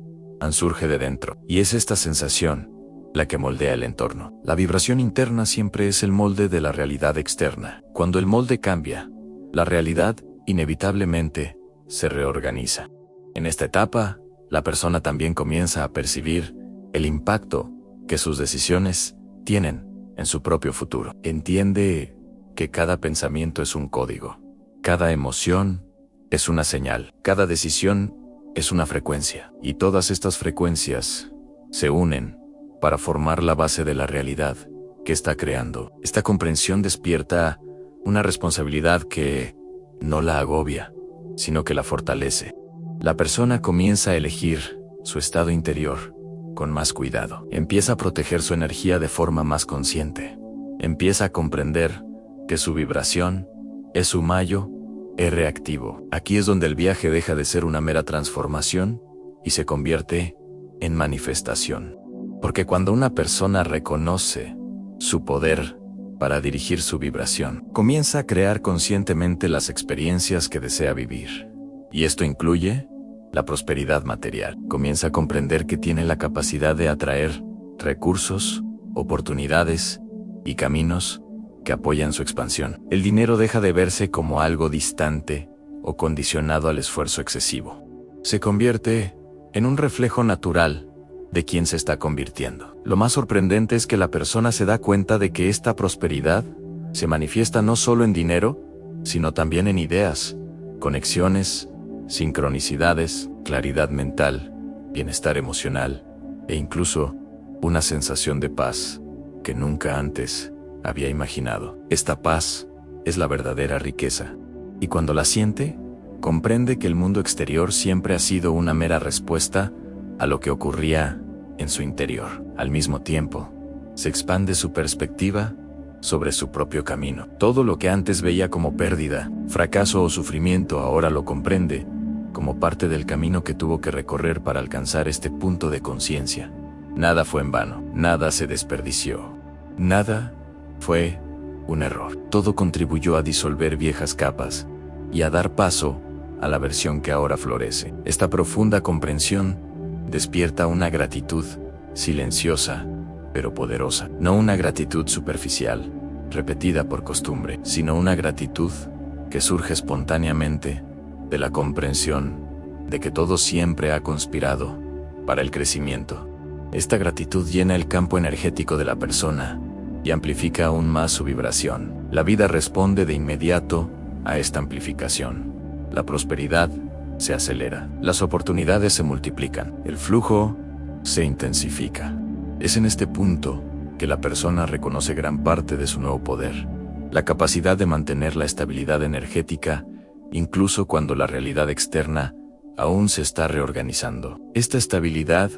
[SPEAKER 1] surge de dentro. Y es esta sensación la que moldea el entorno. La vibración interna siempre es el molde de la realidad externa. Cuando el molde cambia, la realidad inevitablemente se reorganiza. En esta etapa, la persona también comienza a percibir el impacto que sus decisiones tienen en su propio futuro. Entiende que cada pensamiento es un código, cada emoción es una señal, cada decisión es una frecuencia, y todas estas frecuencias se unen para formar la base de la realidad que está creando. Esta comprensión despierta una responsabilidad que no la agobia, sino que la fortalece. La persona comienza a elegir su estado interior con más cuidado. Empieza a proteger su energía de forma más consciente. Empieza a comprender que su vibración es su mayo activo. Aquí es donde el viaje deja de ser una mera transformación y se convierte en manifestación. Porque cuando una persona reconoce su poder para dirigir su vibración, comienza a crear conscientemente las experiencias que desea vivir. Y esto incluye la prosperidad material. Comienza a comprender que tiene la capacidad de atraer recursos, oportunidades y caminos que apoyan su expansión. El dinero deja de verse como algo distante o condicionado al esfuerzo excesivo. Se convierte en un reflejo natural de quien se está convirtiendo. Lo más sorprendente es que la persona se da cuenta de que esta prosperidad se manifiesta no solo en dinero, sino también en ideas, conexiones, sincronicidades, claridad mental, bienestar emocional e incluso una sensación de paz que nunca antes había imaginado. Esta paz es la verdadera riqueza, y cuando la siente, comprende que el mundo exterior siempre ha sido una mera respuesta a lo que ocurría en su interior. Al mismo tiempo, se expande su perspectiva sobre su propio camino. Todo lo que antes veía como pérdida, fracaso o sufrimiento ahora lo comprende como parte del camino que tuvo que recorrer para alcanzar este punto de conciencia. Nada fue en vano, nada se desperdició, nada fue un error. Todo contribuyó a disolver viejas capas y a dar paso a la versión que ahora florece. Esta profunda comprensión despierta una gratitud silenciosa, pero poderosa. No una gratitud superficial, repetida por costumbre, sino una gratitud que surge espontáneamente de la comprensión de que todo siempre ha conspirado para el crecimiento. Esta gratitud llena el campo energético de la persona y amplifica aún más su vibración. La vida responde de inmediato a esta amplificación. La prosperidad se acelera, las oportunidades se multiplican, el flujo se intensifica. Es en este punto que la persona reconoce gran parte de su nuevo poder, la capacidad de mantener la estabilidad energética incluso cuando la realidad externa aún se está reorganizando. Esta estabilidad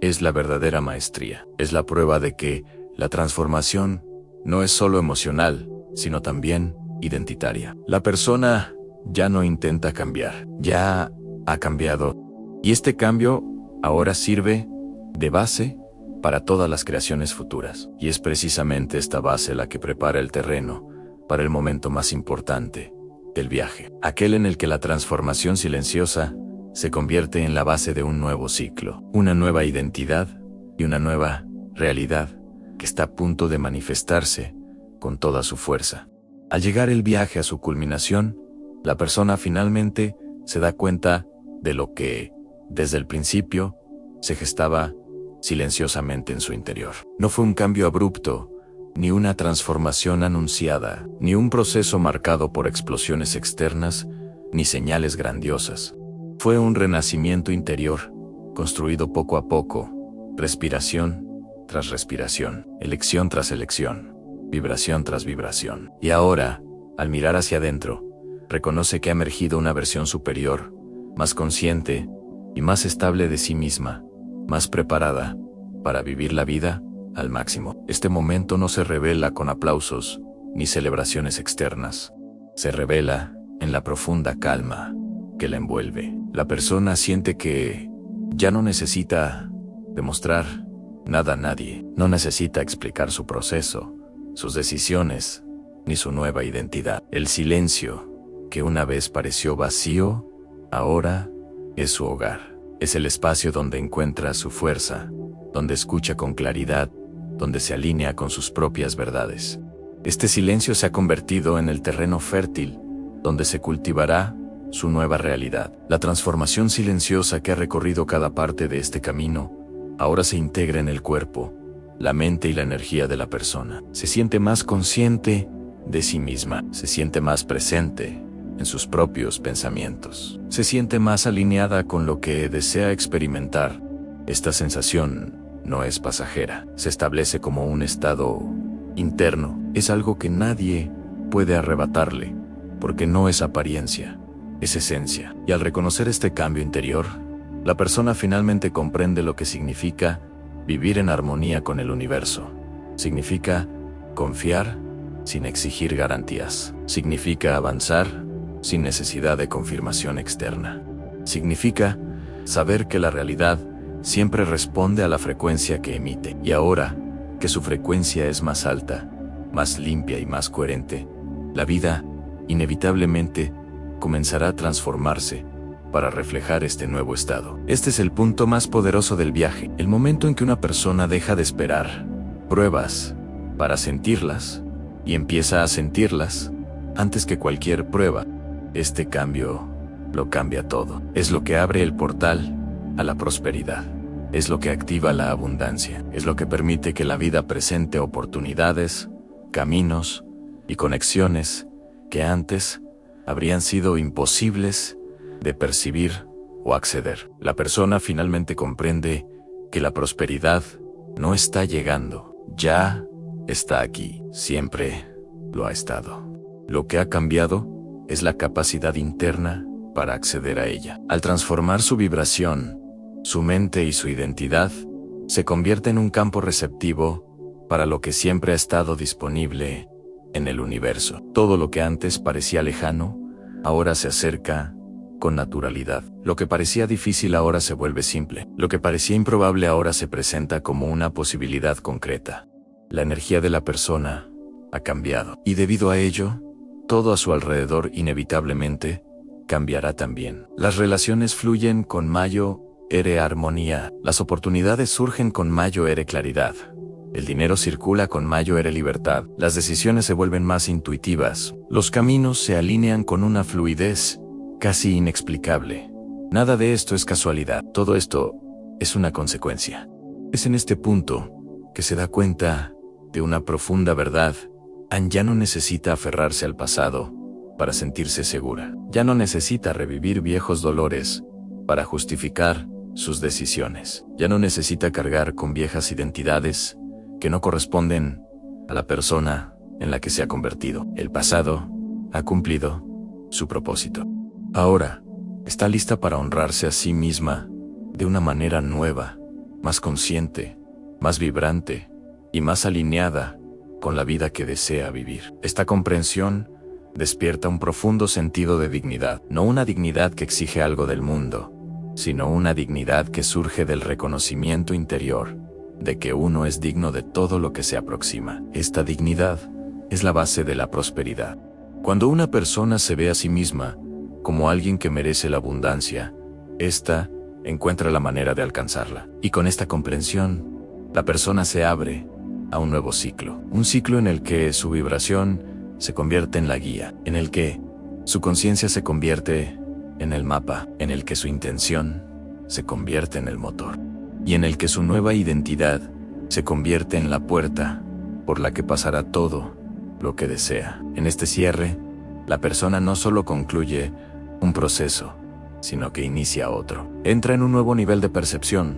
[SPEAKER 1] es la verdadera maestría, es la prueba de que la transformación no es solo emocional, sino también identitaria. La persona ya no intenta cambiar, ya ha cambiado, y este cambio ahora sirve de base para todas las creaciones futuras. Y es precisamente esta base la que prepara el terreno para el momento más importante del viaje, aquel en el que la transformación silenciosa se convierte en la base de un nuevo ciclo, una nueva identidad y una nueva realidad que está a punto de manifestarse con toda su fuerza. Al llegar el viaje a su culminación, la persona finalmente se da cuenta de lo que, desde el principio, se gestaba silenciosamente en su interior. No fue un cambio abrupto, ni una transformación anunciada, ni un proceso marcado por explosiones externas, ni señales grandiosas. Fue un renacimiento interior, construido poco a poco, respiración tras respiración, elección tras elección, vibración tras vibración. Y ahora, al mirar hacia adentro, Reconoce que ha emergido una versión superior, más consciente y más estable de sí misma, más preparada para vivir la vida al máximo. Este momento no se revela con aplausos ni celebraciones externas. Se revela en la profunda calma que la envuelve. La persona siente que ya no necesita demostrar nada a nadie, no necesita explicar su proceso, sus decisiones, ni su nueva identidad. El silencio, que una vez pareció vacío, ahora es su hogar. Es el espacio donde encuentra su fuerza, donde escucha con claridad, donde se alinea con sus propias verdades. Este silencio se ha convertido en el terreno fértil, donde se cultivará su nueva realidad. La transformación silenciosa que ha recorrido cada parte de este camino, ahora se integra en el cuerpo, la mente y la energía de la persona. Se siente más consciente de sí misma, se siente más presente en sus propios pensamientos, se siente más alineada con lo que desea experimentar. Esta sensación no es pasajera, se establece como un estado interno, es algo que nadie puede arrebatarle, porque no es apariencia, es esencia. Y al reconocer este cambio interior, la persona finalmente comprende lo que significa vivir en armonía con el universo. Significa confiar sin exigir garantías. Significa avanzar sin necesidad de confirmación externa. Significa saber que la realidad siempre responde a la frecuencia que emite. Y ahora que su frecuencia es más alta, más limpia y más coherente, la vida, inevitablemente, comenzará a transformarse para reflejar este nuevo estado. Este es el punto más poderoso del viaje, el momento en que una persona deja de esperar pruebas para sentirlas y empieza a sentirlas antes que cualquier prueba. Este cambio lo cambia todo. Es lo que abre el portal a la prosperidad. Es lo que activa la abundancia. Es lo que permite que la vida presente oportunidades, caminos y conexiones que antes habrían sido imposibles de percibir o acceder. La persona finalmente comprende que la prosperidad no está llegando, ya está aquí, siempre lo ha estado. Lo que ha cambiado es la capacidad interna para acceder a ella. Al transformar su vibración, su mente y su identidad, se convierte en un campo receptivo para lo que siempre ha estado disponible en el universo. Todo lo que antes parecía lejano, ahora se acerca con naturalidad. Lo que parecía difícil ahora se vuelve simple. Lo que parecía improbable ahora se presenta como una posibilidad concreta. La energía de la persona ha cambiado. Y debido a ello, todo a su alrededor inevitablemente cambiará también. Las relaciones fluyen con mayor armonía. Las oportunidades surgen con mayor claridad. El dinero circula con mayor libertad. Las decisiones se vuelven más intuitivas. Los caminos se alinean con una fluidez casi inexplicable. Nada de esto es casualidad. Todo esto es una consecuencia. Es en este punto que se da cuenta de una profunda verdad. Anne ya no necesita aferrarse al pasado para sentirse segura. Ya no necesita revivir viejos dolores para justificar sus decisiones. Ya no necesita cargar con viejas identidades que no corresponden a la persona en la que se ha convertido. El pasado ha cumplido su propósito. Ahora está lista para honrarse a sí misma de una manera nueva, más consciente, más vibrante y más alineada con la vida que desea vivir. Esta comprensión despierta un profundo sentido de dignidad, no una dignidad que exige algo del mundo, sino una dignidad que surge del reconocimiento interior de que uno es digno de todo lo que se aproxima. Esta dignidad es la base de la prosperidad. Cuando una persona se ve a sí misma como alguien que merece la abundancia, ésta encuentra la manera de alcanzarla. Y con esta comprensión, la persona se abre a un nuevo ciclo. Un ciclo en el que su vibración se convierte en la guía, en el que su conciencia se convierte en el mapa, en el que su intención se convierte en el motor, y en el que su nueva identidad se convierte en la puerta por la que pasará todo lo que desea. En este cierre, la persona no solo concluye un proceso, sino que inicia otro. Entra en un nuevo nivel de percepción,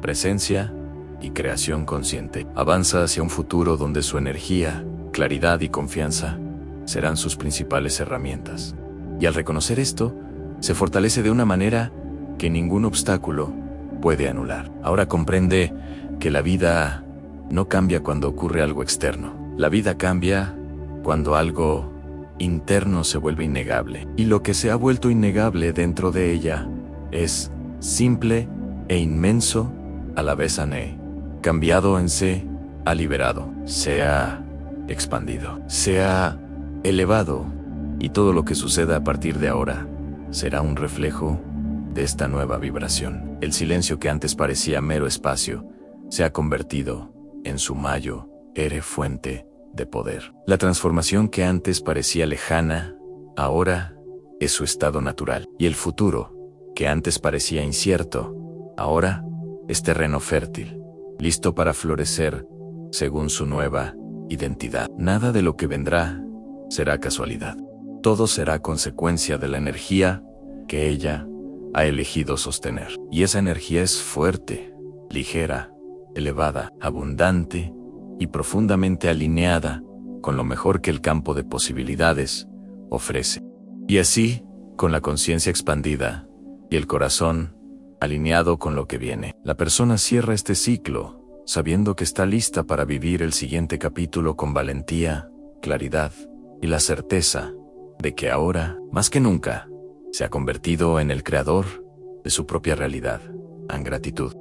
[SPEAKER 1] presencia y creación consciente. Avanza hacia un futuro donde su energía, claridad y confianza serán sus principales herramientas. Y al reconocer esto, se fortalece de una manera que ningún obstáculo puede anular. Ahora comprende que la vida no cambia cuando ocurre algo externo. La vida cambia cuando algo interno se vuelve innegable. Y lo que se ha vuelto innegable dentro de ella es simple e inmenso a la vez. Cambiado en se ha liberado, se ha expandido, se ha elevado, y todo lo que suceda a partir de ahora será un reflejo de esta nueva vibración. El silencio que antes parecía mero espacio se ha convertido en su mayo, fuente de poder. La transformación que antes parecía lejana, ahora es su estado natural. Y el futuro, que antes parecía incierto, ahora es terreno fértil, listo para florecer según su nueva identidad. Nada de lo que vendrá será casualidad. Todo será consecuencia de la energía que ella ha elegido sostener. Y esa energía es fuerte, ligera, elevada, abundante y profundamente alineada con lo mejor que el campo de posibilidades ofrece. Y así, con la conciencia expandida y el corazón alineado con lo que viene, la persona cierra este ciclo, sabiendo que está lista para vivir el siguiente capítulo con valentía, claridad y la certeza de que ahora, más que nunca, se ha convertido en el creador de su propia realidad. En gratitud.